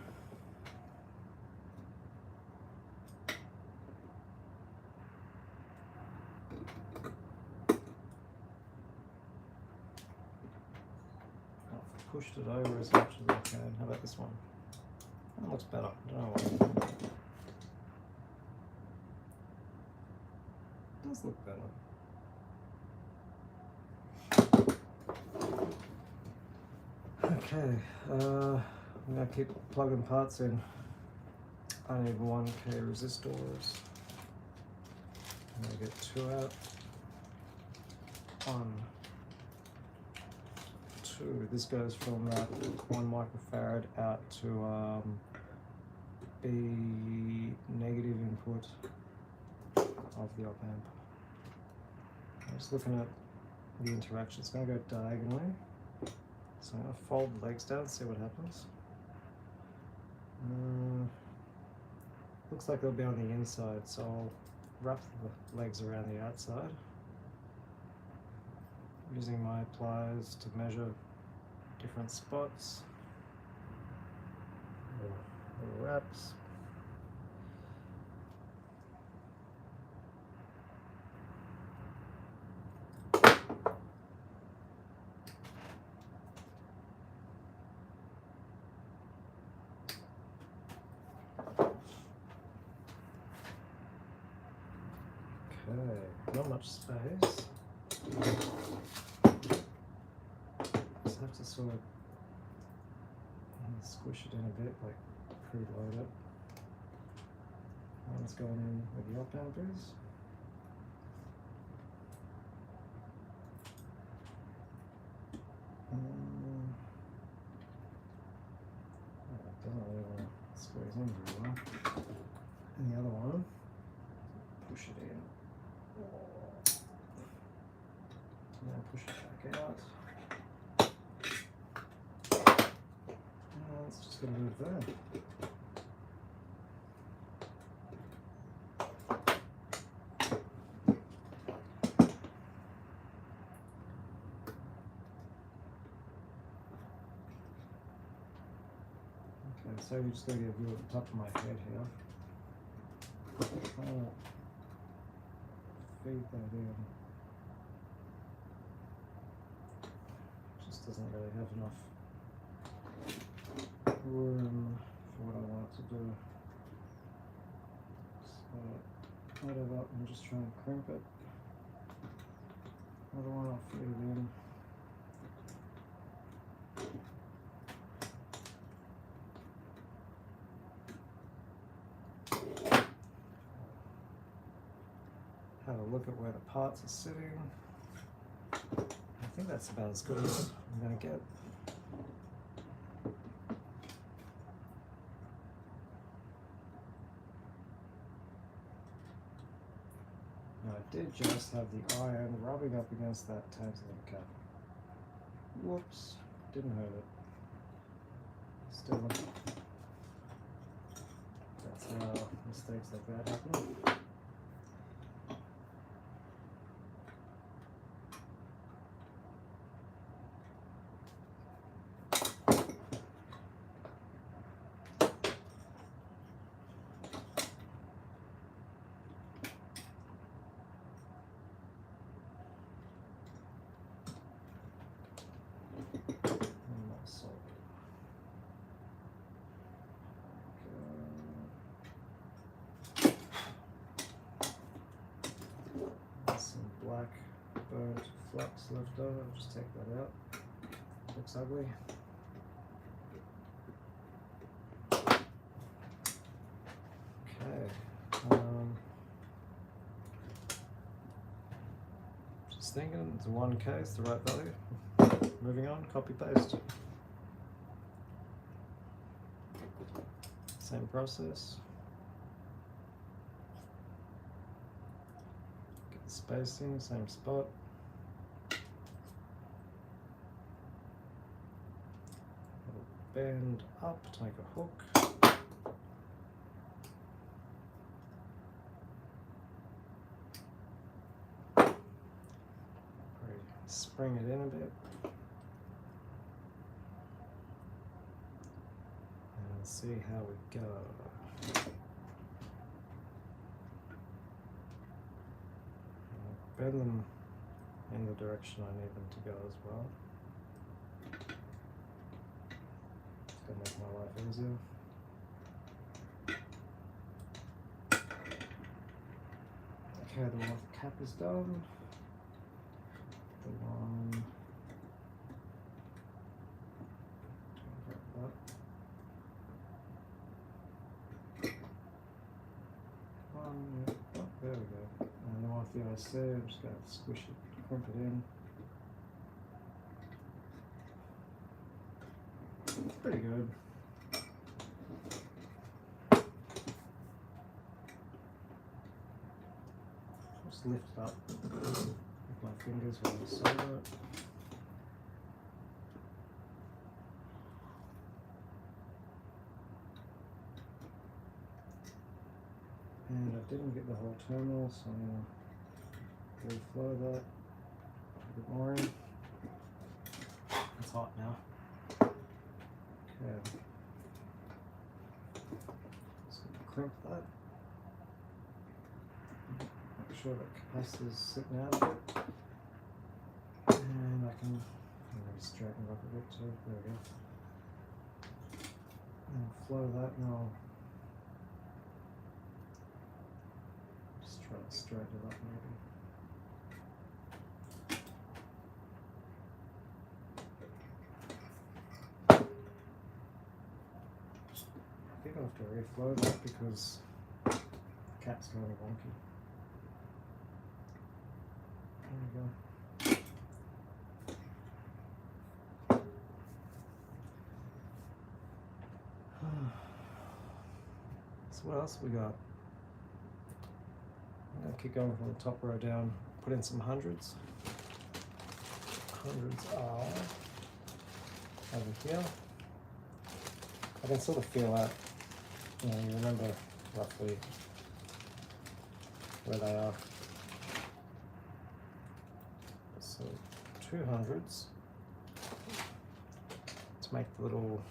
I've pushed it over as much as I can. How about this one? That looks better. I don't know why. It does look better. Okay, I'm going to keep plugging parts in. I need 1K resistors. I'm going to get 2 out. 1, 2. This goes from that 1 microfarad out to B negative input of the op amp. I'm just looking at the interaction. It's going to go diagonally. So I'm going to fold the legs down, see what happens. Looks like they'll be on the inside, so I'll wrap the legs around the outside. Using my pliers to measure different spots. Little wraps. Okay, not much space. Just have to sort of squish it in a bit, like preload it. One's going in where the op amp is. It doesn't really want to squeeze in very well. And the other one, push it in. And then push it back out. And it's just going to move there. Okay, so you're just going to get a view at the top of my head here. Feed that in. just doesn't really have enough room for what I want it to do. So add it up and just try and crimp it. Other one I'll fit it in. Have a look at where the parts are sitting. I think that's about as good as I'm going to get. Now I did just have the iron rubbing up against that tantalum cap. Whoops, didn't hurt it. Still, that's how mistakes like that happen. Black burnt flux left over, I'll just take that out. Looks ugly. Okay. Just thinking, it's 1K, it's the right value. Moving on, copy paste. Same process. Spacing, same spot. Bend up to make a hook. Spring it in a bit. And see how we go. Bend them in the direction I need them to go as well. It's going to make my life easier. Okay, the one with the cap is done. The one... Oh, there we go. And the one with the IC, I'm just going to squish it, crimp it in. It's pretty good. Just lift it up with my fingers while I solder it. And I didn't get the whole terminal, so I'm going to reflow that, put a bit more in. It's hot now. Okay. Just going to crimp that. Make sure that capacitor's sitting out a bit. And I can maybe straighten it up a bit too. There we go. And flow that now. Try to straighten it up maybe. I think I'll have to reflow that because the cap's kind of wonky. There we go. So what else we got? I'm going to keep going from the top row down, put in some hundreds. Hundreds are over here. I can sort of feel out, you remember roughly where they are. So 200s to make the little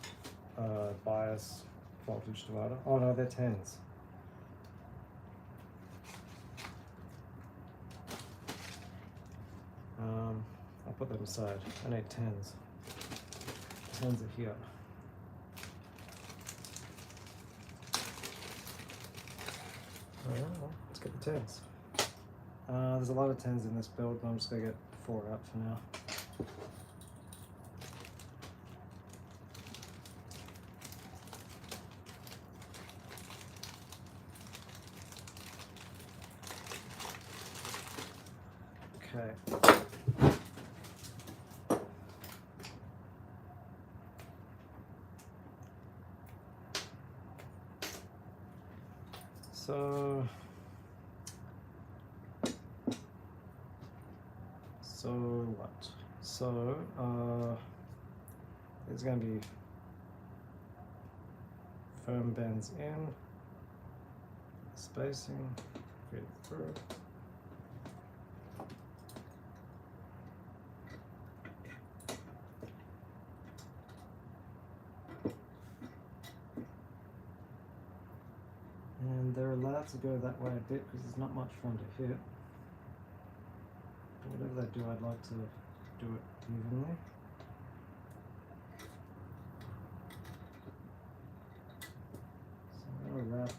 bias voltage divider. Oh no, they're 10s. I'll put them aside. I need 10s. tens are here. Well, let's get the tens. There's a lot of tens in this build, but I'm just going to get 4 out for now. Okay. So what? So there's going to be firm bends in, spacing, feed through. And they're allowed to go that way a bit because there's not much for them to hit. But whatever they do, I'd like to do it evenly. So I'm going to wrap,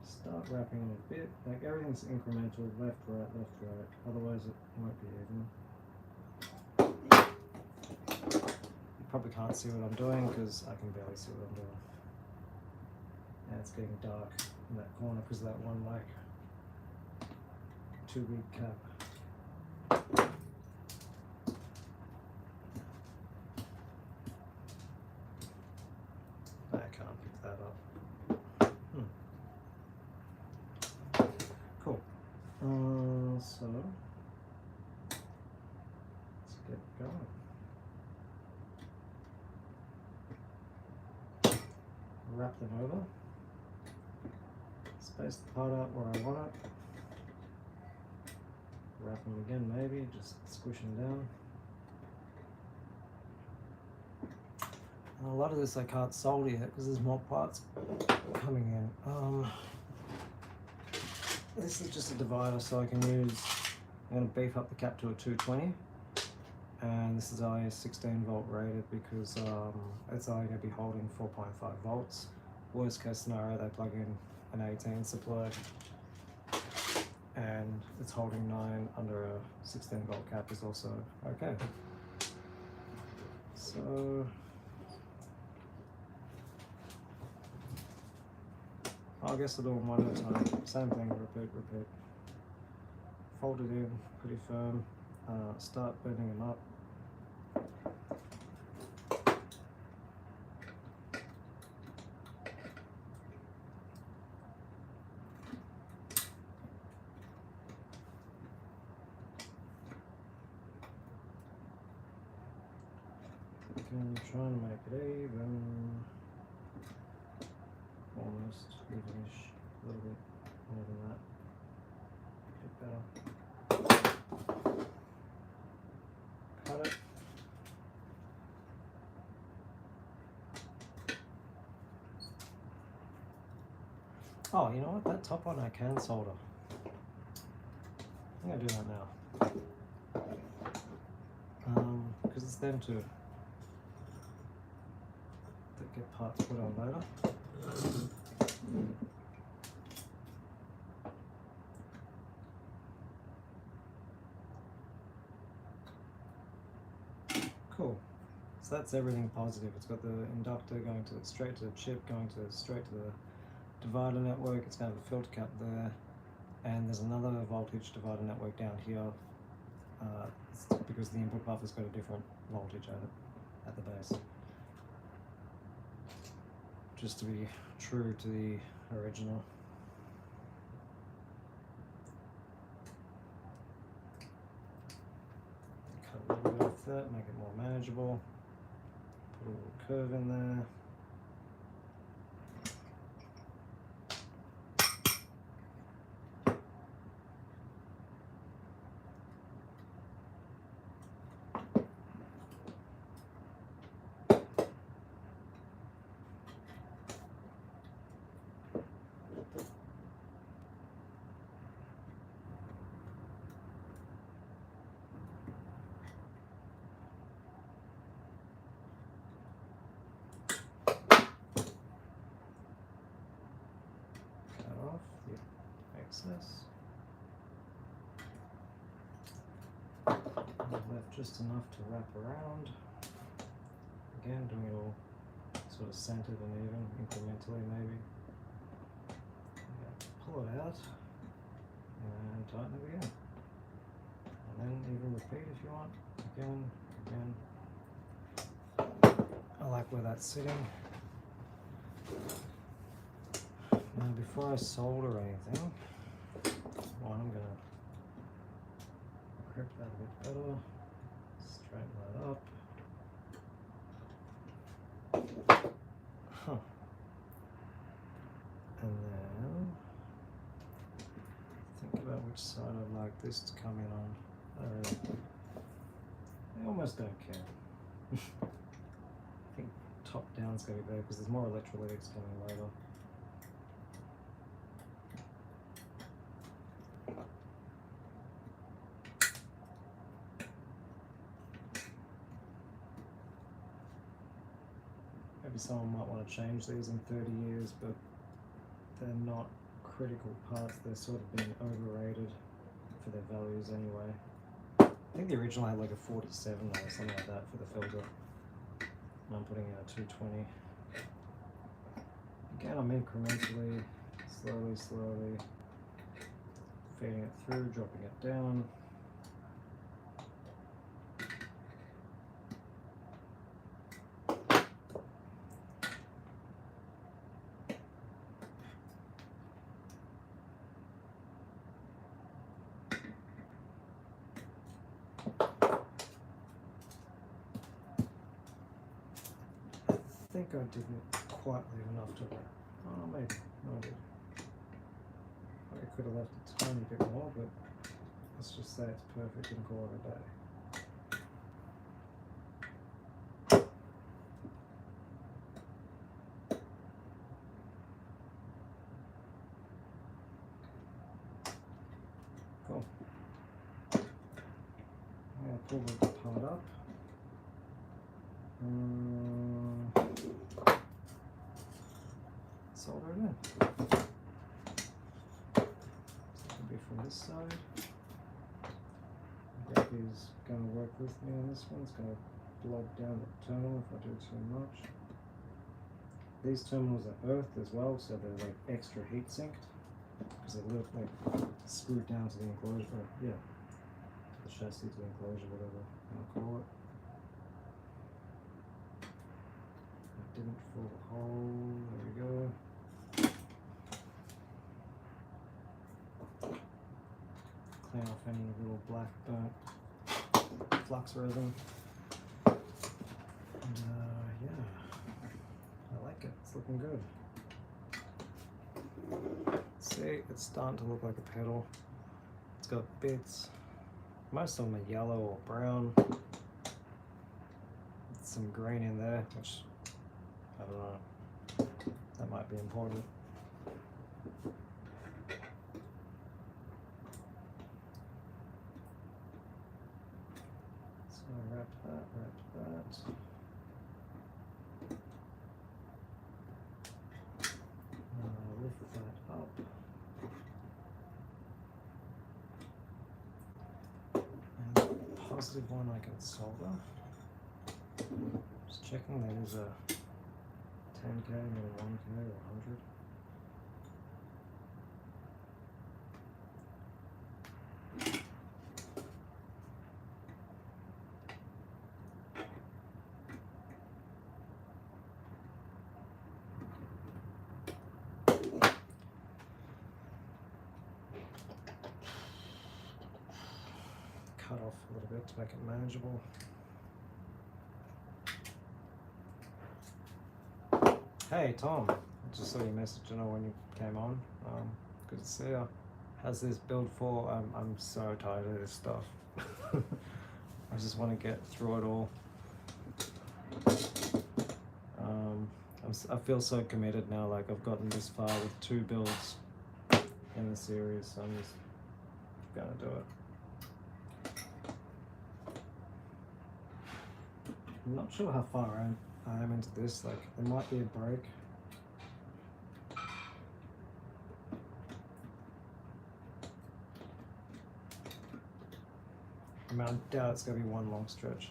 start wrapping a bit. Like everything's incremental, left, right, otherwise it won't be even. You probably can't see what I'm doing because I can barely see what I'm doing. And it's getting dark in that corner because of that one like 2-week cap. I can't pick that up. Cool. So let's get going. Wrap them over. Space the part out where I want it. Wrap them again, maybe, just squish them down. And a lot of this I can't solder yet because there's more parts coming in. This is just a divider, so I can use, I'm going to beef up the cap to a 220. And this is only 16 volt rated because it's only going to be holding 4.5 volts. Worst case scenario, they plug in an 18 supply and it's holding 9 under a 16 volt cap is also okay. So I guess I'll do them one at a time. Same thing, repeat. Fold it in pretty firm, start bending them up. And trying to make it even, almost evenish, a little bit more than that, a bit better. Cut it. Oh, you know what? That top one I can solder. I'm gonna do that now. Because it's them too. Get parts put on later. Cool. So that's everything positive. It's got the inductor going to straight to the chip, going to straight to the divider network. It's going to have a filter cap there, and there's another voltage divider network down here. It's because the input buffer's got a different voltage at the base. Just to be true to the original. Cut a little bit off that, make it more manageable. Put a little curve in there. this. I've left just enough to wrap around. Again, doing it all sort of centered and even, incrementally maybe. Pull it out and tighten it again. And then even repeat if you want. Again, again. I like where that's sitting. Now before I solder anything, I'm going to grip that a bit better, straighten that up. And then think about which side I'd like this to come in on. I almost don't care. I think top down's going to be better because there's more electrolytics coming later. Maybe someone might want to change these in 30 years, but they're not critical parts. They're sort of being overrated for their values anyway. I think the original had like a 47 or something like that for the filter. And I'm putting in a 220. Again, I'm incrementally, slowly feeding it through, dropping it down. I think I didn't quite leave enough to wrap. Oh, maybe. No, I did. I could have left a tiny bit more, but let's just say it's perfect and call it a day. Cool. I'll pull the part up. Solder it in. From this side. The grip is going to work with me on this one. It's going to blob down the terminal if I do too much. These terminals are earthed as well, so they're like extra heat sinked because they're like screwed down to the enclosure. Yeah, to the chassis, to the enclosure, whatever you want to call it. I didn't fill the hole. There we go. Clean off any little black burnt flux resin. And yeah, I like it. It's looking good. See, it's starting to look like a pedal. It's got bits. Most of them are yellow or brown. Some green in there, which I don't know. That might be important. Wrap that. Lift that up. And the positive one I can solder. Just checking there is a 10K, maybe 1K or 100. Cut off a little bit to make it manageable. Hey Tom, I just saw your message. I know when you came on. Good to see you. How's this build for? I'm so tired of this stuff. I just want to get through it all. I feel so committed now. Like I've gotten this far with 2 builds in the series, so I'm just gonna do it. I'm not sure how far I am into this. Like there might be a break. I mean, I doubt it's going to be one long stretch.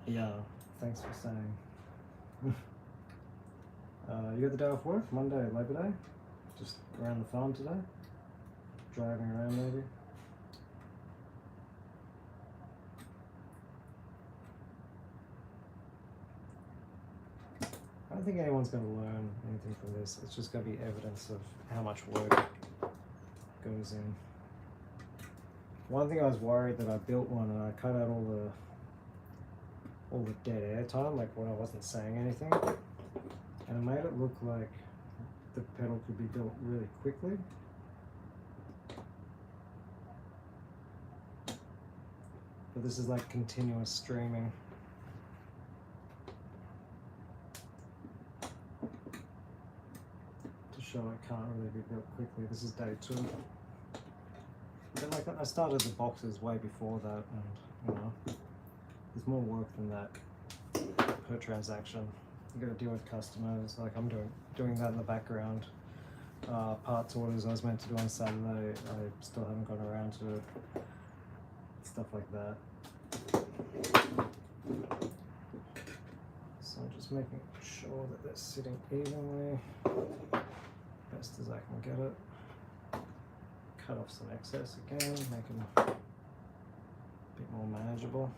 Yeah, thanks for saying. You got the day off work? Monday, Labor Day? Just around the farm today? Driving around maybe? I don't think anyone's going to learn anything from this. It's just going to be evidence of how much work goes in. One thing I was worried that I built one and I cut out all the dead air time, like when I wasn't saying anything, and it made it look like the pedal could be built really quickly. But this is like continuous streaming. To show it can't really be built quickly. This is day 2. But like I started the boxes way before that, and you know, there's more work than that per transaction. You got to deal with customers. Like I'm doing that in the background. Parts orders I was meant to do on Saturday, I still haven't got around to it. Stuff like that. So I'm just making sure that they're sitting evenly, best as I can get it. Cut off some excess again, make them a bit more manageable.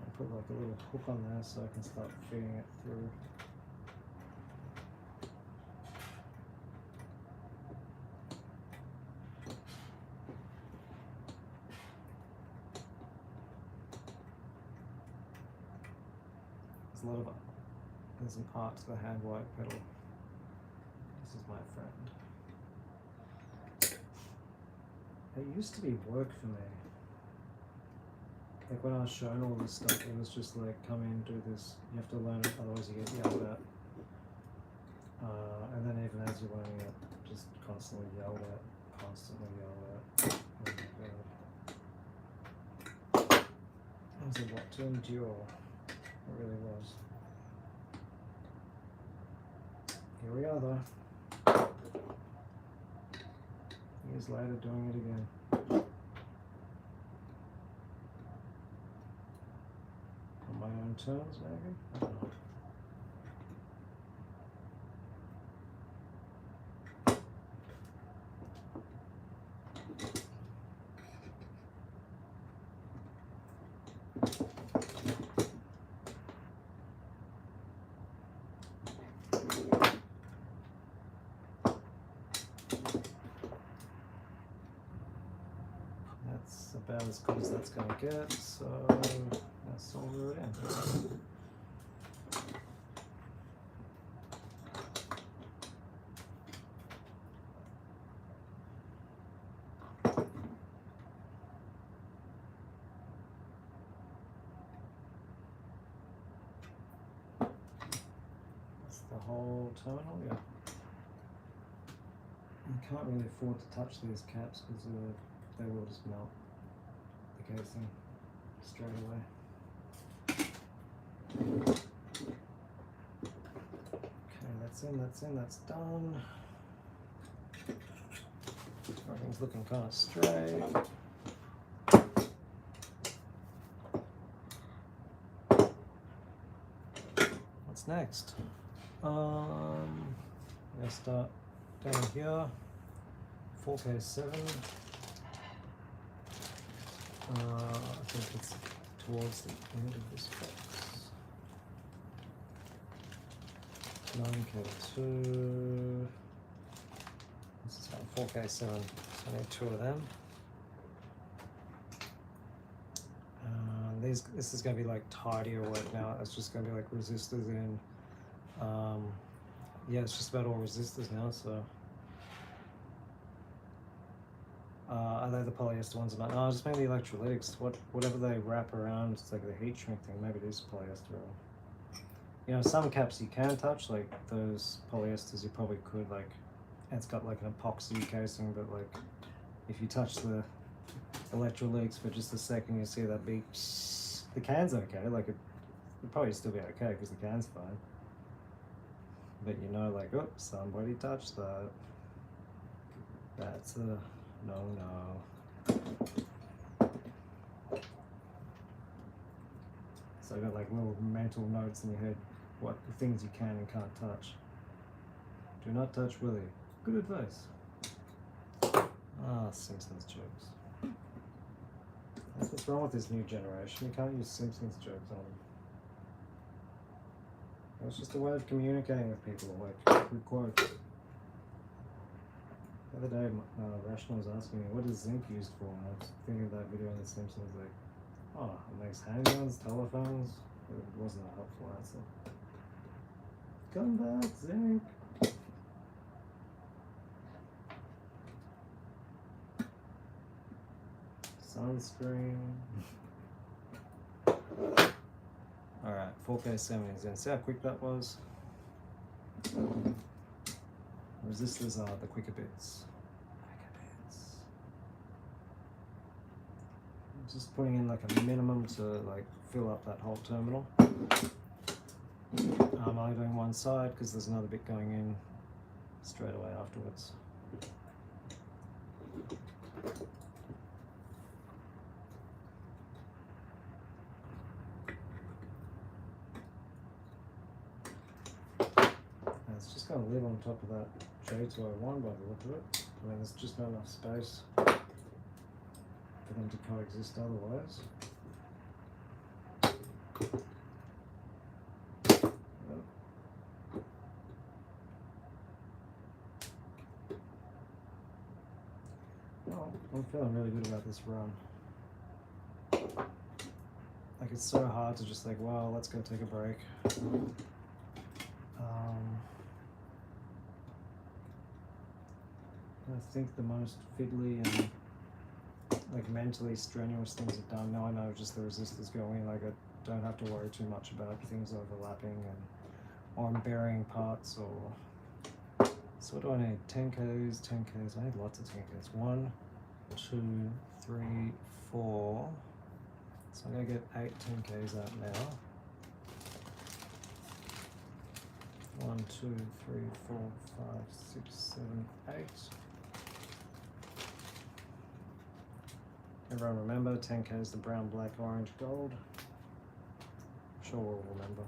I'll put like a little hook on there so I can start feeding it through. There's an art to the hand wipe pedal. This is my friend. It used to be work for me. Like when I was shown all this stuff, it was just like, come in, do this. You have to learn it, otherwise you get yelled at. And then even as you're learning it, just constantly yelled at. Constantly yelled at. Oh my god. It was a lot to endure. It really was. Here we are though. Years later doing it again. On my own terms maybe? I don't know. About as good as that's going to get, so let's solder it in. That's the whole terminal, yeah. You can't really afford to touch these caps because they will just melt. Casing straight away. Okay, that's in, that's done. Everything's looking kind of straight. What's next? I'm gonna start down here. 4K7. I think it's towards the end of this box. 9K2. This is about 4K7. So I need 2 of them. This is going to be like tidier work now. It's just going to be like resistors in. Yeah, it's just about all resistors now. So. Are they the polyester ones? No, just maybe the electrolytics. Whatever they wrap around, it's like the heat shrink thing. Maybe it is polyester. You know, some caps you can touch, like those polyesters you probably could, like, and it's got like an epoxy casing, but like, if you touch the electrolytics for just a second, you see that beep. The can's okay, like it'd probably still be okay because the can's fine. But you know, like, oh, somebody touched that. That's a no. So I got like little mental notes in your head, what the things you can and can't touch. Do not touch Willy. Good advice. Ah, Simpsons jokes. That's what's wrong with this new generation. You can't use Simpsons jokes on them. It's just a way of communicating with people, like through quotes. The other day, Rational was asking me, what is zinc used for? And I was thinking of that video on The Simpsons, like, oh, it makes handguns, telephones. It wasn't a helpful answer. Come back, zinc! Sunscreen. Alright, 4K 70s in. See how quick that was? Resistors are the quicker bits. I'm just putting in like a minimum to like fill up that whole terminal. I'm only doing one side because there's another bit going in straight away afterwards. And it's just going to live on top of that J201 by the look of it. I mean, there's just not enough space for them to coexist otherwise. Well, I'm feeling really good about this run. Like, it's so hard to just like, well, let's go take a break. I think the most fiddly and like mentally strenuous things I've done. Now I know just the resistors going, like I don't have to worry too much about things overlapping or I'm burying parts or... So what do I need? 10Ks, 10Ks, I need lots of 10Ks. 1, 2, 3, 4. So I'm gonna get 8 10Ks out now. 1, 2, 3, 4, 5, 6, 7, 8. Everyone remember, 10K is the brown, black, orange, gold. I'm sure we'll remember.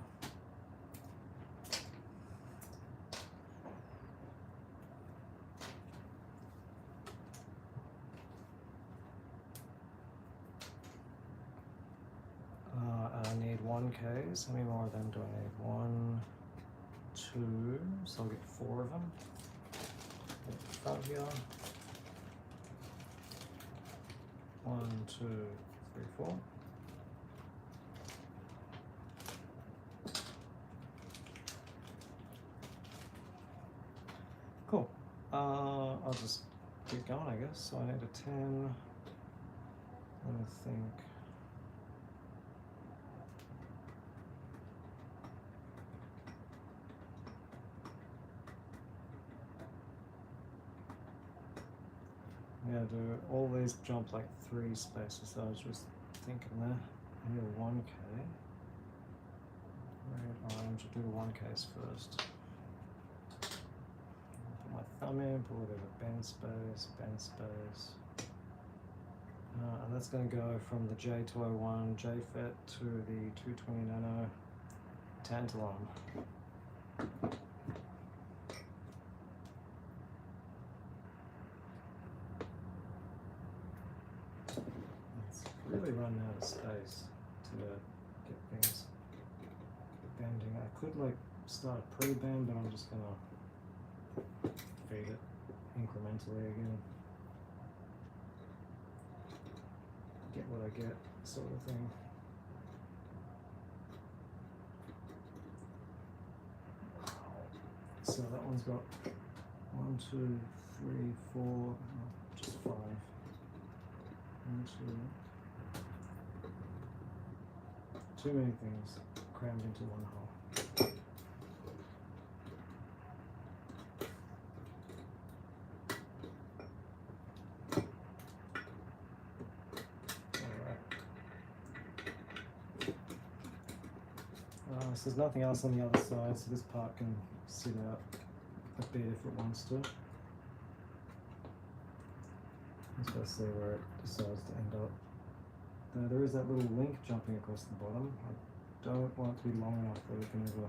I need 1Ks. How many more of them do I need? 1, 2, so I'll get 4 of them. At the front here. 1, 2, 3, 4. Cool. I'll just keep going, I guess. So I need a 10. Let me think. I'm gonna do all these jump like 3 spaces, so I was just thinking there. I need a 1K. Red, orange, I'll do the 1Ks first. Put my thumb in, put a bit of bend space, and that's going to go from the J201 JFET to the 220 Nano Tantalum. It's really running out of space to get things bending. I could like start a pre-bend, but I'm just going to feed it incrementally again. Get what I get, sort of thing. So that one's got 1, 2, 3, 4, just 5. 1, 2. Too many things crammed into one hole. So there's nothing else on the other side, so this part can sit out a bit if it wants to. Just gotta see where it decides to end up. Now there is that little link jumping across the bottom. I don't want it to be long enough that it can ever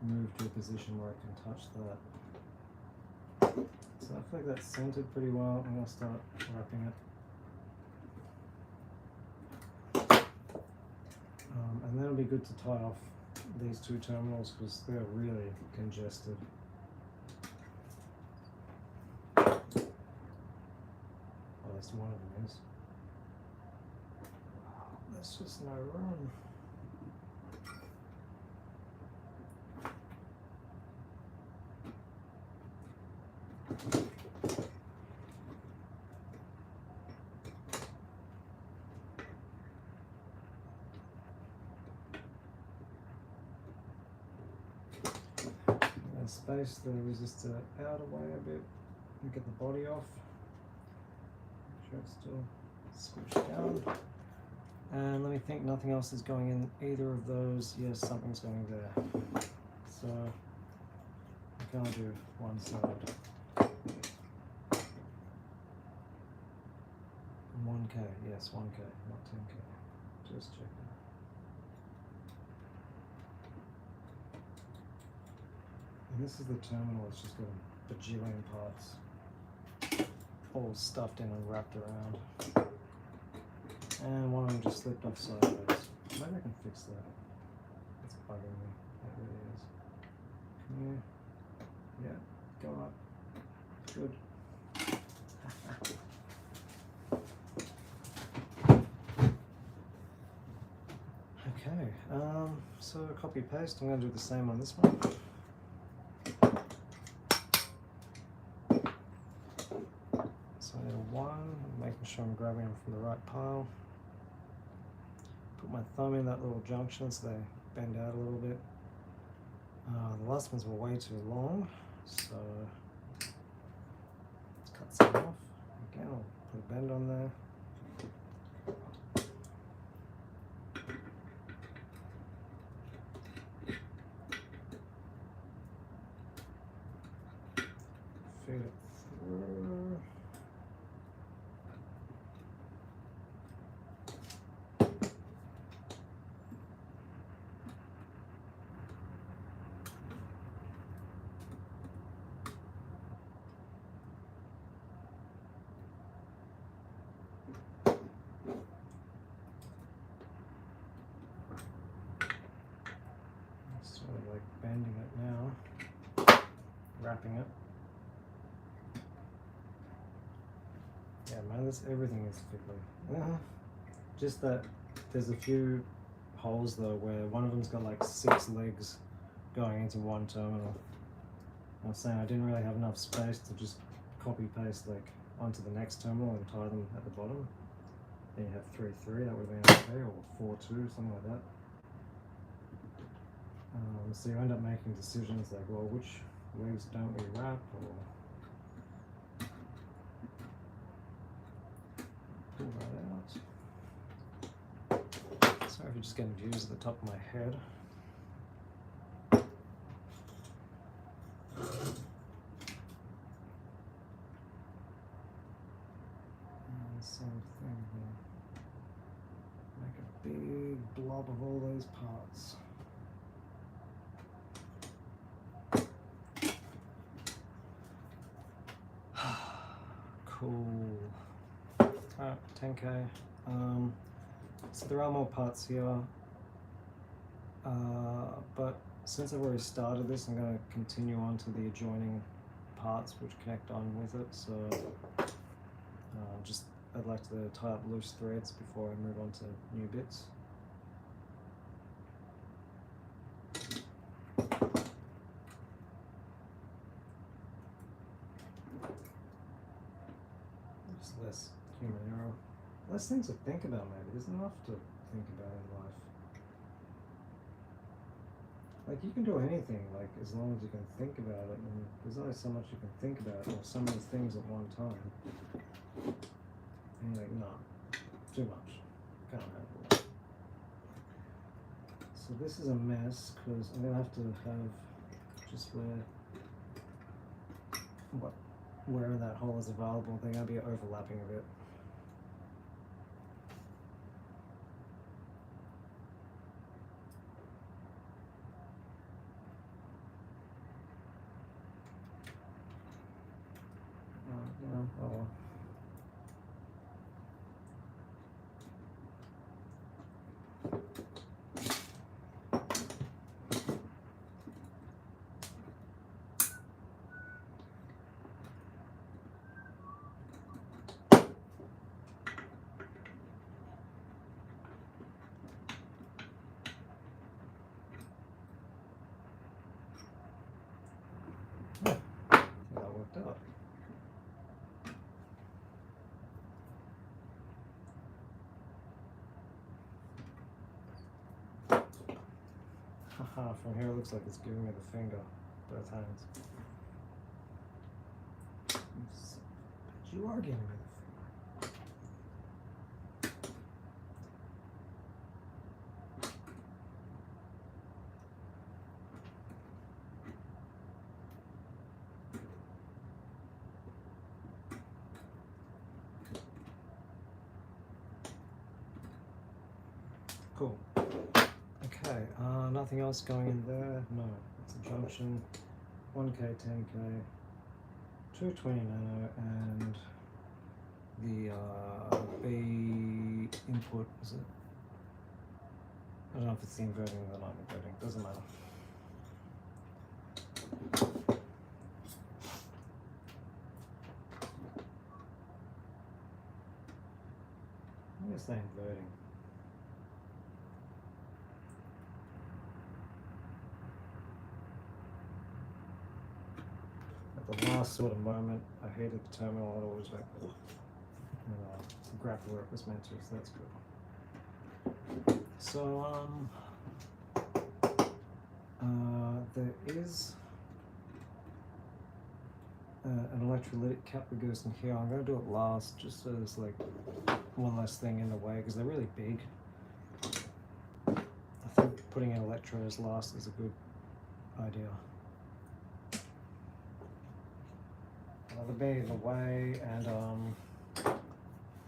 move to a position where it can touch that. So I feel like that's centered pretty well. I'm going to start wrapping it. And then it'll be good to tie off these two terminals because they're really congested. At least one of them is. Wow, there's just no room. Space the resistor out a way a bit and get the body off. Make sure it's still squished down. And let me think, nothing else is going in either of those. Yes, something's going there. So I can only do one side. 1K, yes, 1K, not 10K. Just check that. And this is the terminal, it's just got a bajillion parts all stuffed in and wrapped around. And one of them just slipped off sideways. Maybe I can fix that. It's bugging me, it really is. Yeah, go up. Good. Okay, so copy paste, I'm going to do the same on this one. Making sure I'm grabbing them from the right pile. Put my thumb in that little junction so they bend out a little bit. The last ones were way too long, so let's cut some off. Again, I'll put a bend on there. Feed it through. Sort of like bending it now, wrapping it. Yeah, man, everything is fiddly. Just that there's a few holes though where one of them's got like 6 legs going into one terminal. I was saying I didn't really have enough space to just copy paste like onto the next terminal and tie them at the bottom. Then you have 3-3, that would have been okay, or 4-2, something like that. So you end up making decisions like, well, which legs don't we wrap, or pull that out. Sorry if you're just getting views at the top of my head. And same thing here. Make a big blob of all those parts. Cool. Alright, 10K. So there are more parts here, but since I've already started this, I'm going to continue on to the adjoining parts which connect on with it. So I'd like to tie up loose threads before I move on to new bits. Less human error. Less things to think about, maybe. There's enough to think about in life. Like, you can do anything, like, as long as you can think about it, and there's only so much you can think about, or so many things at one time. And you're like, nah, too much. Can't handle it. So this is a mess, because I'm going to have just where, what where that hole is available, they're going to be overlapping a bit. Oh. That worked out. Haha, from here it looks like it's giving me the finger, both hands. But you are giving me the finger. Cool. Okay, nothing else going in there? No, it's a junction, 1K, 10K, 220 nano, and the B input, is it? I don't know if it's the inverting or the non-inverting, doesn't matter. I'm gonna say inverting. At the last sort of moment, I hated the terminal, it always went, and grabbed where it was meant to, so that's good. So, there is an electrolytic cap that goes in here. I'm going to do it last, just so there's like one less thing in the way, because they're really big. I think putting in electrodes last is a good idea. They'll be in the way, and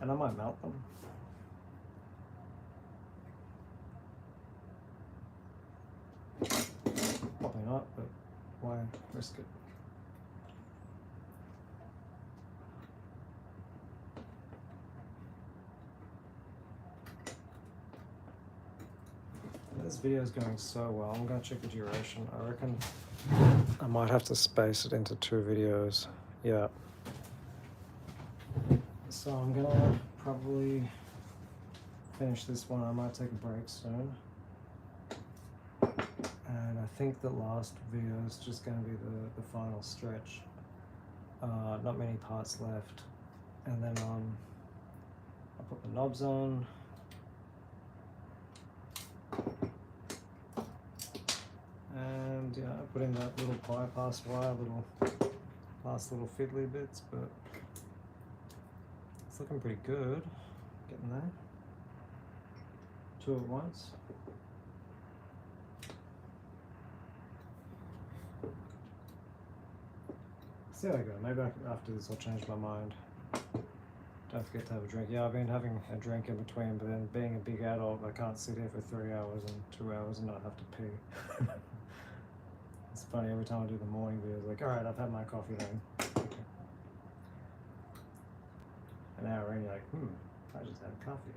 I might melt them. Probably not, but why risk it? This video is going so well. I'm going to check the duration. I reckon I might have to space it into 2 videos. Yeah. So I'm going to probably finish this one. I might take a break soon. And I think the last video is just going to be the final stretch. Not many parts left. And then I'll put the knobs on. And yeah, I put in that little bypass wire, last little fiddly bits, but it's looking pretty good. Getting there. 2 at once. See how I go. Maybe after this I'll change my mind. Don't forget to have a drink. Yeah, I've been having a drink in between, but then being a big adult, I can't sit here for 3 hours and 2 hours and not have to pee. It's funny, every time I do the morning videos, like, alright, I've had my coffee then. Okay. An hour in, you're like, I just had coffee.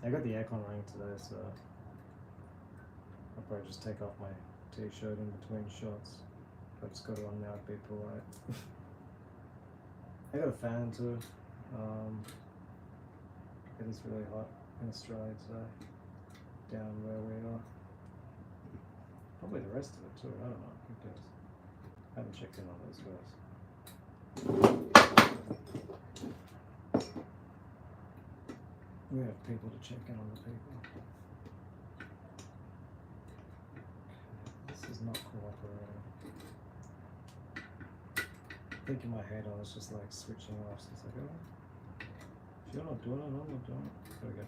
I got the aircon running today, so I'll probably just take off my t-shirt in between shots. I've just got it on now to be polite. I got a fan too. It is really hot in Australia today, down where we are. Probably the rest of it too, I don't know, who cares? I haven't checked in on those guys. We have people to check in on the people. This is not cooperating. I think in my head I was just like switching off, so it's like, oh, if you're not doing it, I'm not doing it. There we go.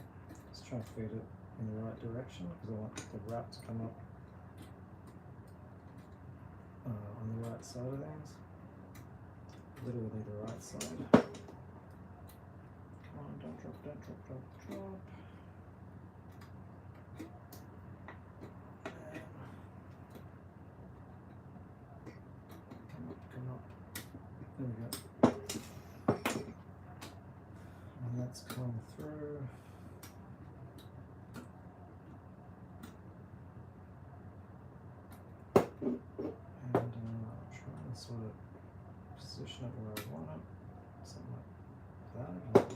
Let's try and feed it in the right direction, because I want the wrap to come up on the right right side of things. Literally the right side. Come on, don't drop, don't drop, drop, drop. Come up. There we go. And that's come through. And try and sort of position it where I want it, something like that.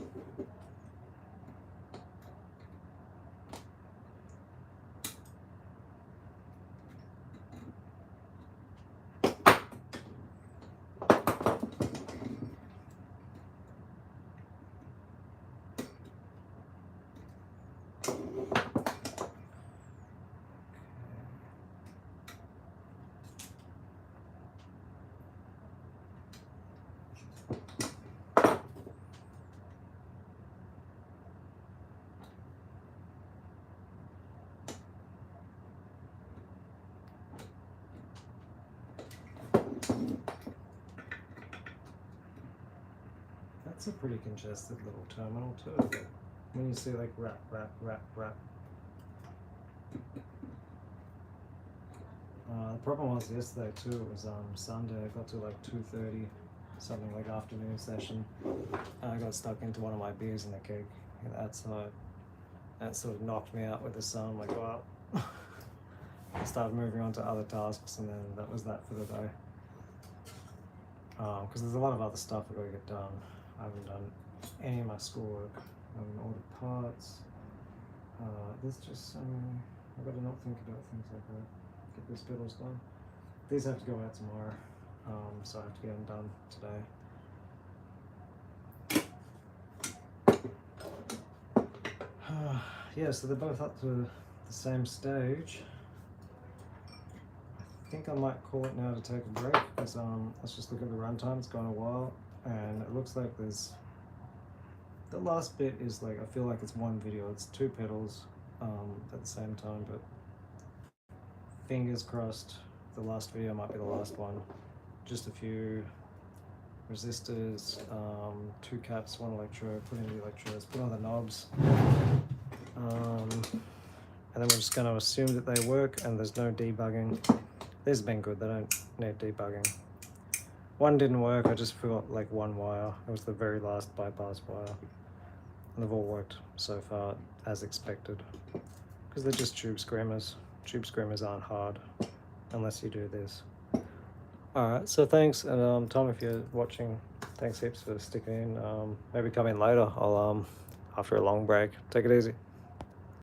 That's a pretty congested little terminal too. When you see like rap, rap, rap, rap. The problem was yesterday too, it was Sunday, I got to like 2:30, something like afternoon session. I got stuck into one of my beers in the keg outside. That sort of knocked me out with the sun, like wow. I started moving on to other tasks and then that was that for the day. Because there's a lot of other stuff I've got to get done. I haven't done any of my schoolwork. I haven't ordered parts. There's just I've got to not think about things like that. Get these pedals done. These have to go out tomorrow, so I have to get them done today. Yeah, so they're both up to the same stage. I think I might call it now to take a break because let's just look at the runtime. It's gone a while and it looks like there's the last bit is like, I feel like it's one video, it's two pedals at the same time, but fingers crossed the last video might be the last one. Just a few resistors, two caps, one electrode, put in the electrodes, put on the knobs, and then we're just going to assume that they work and there's no debugging. These have been good, they don't need debugging. One didn't work, I just forgot like one wire. It was the very last bypass wire. And they've all worked so far as expected. Because they're just tube screamers. Tube screamers aren't hard unless you do this. Alright, so thanks, and Tom, if you're watching, thanks heaps for sticking in. Maybe come in later. I'll after a long break. Take it easy.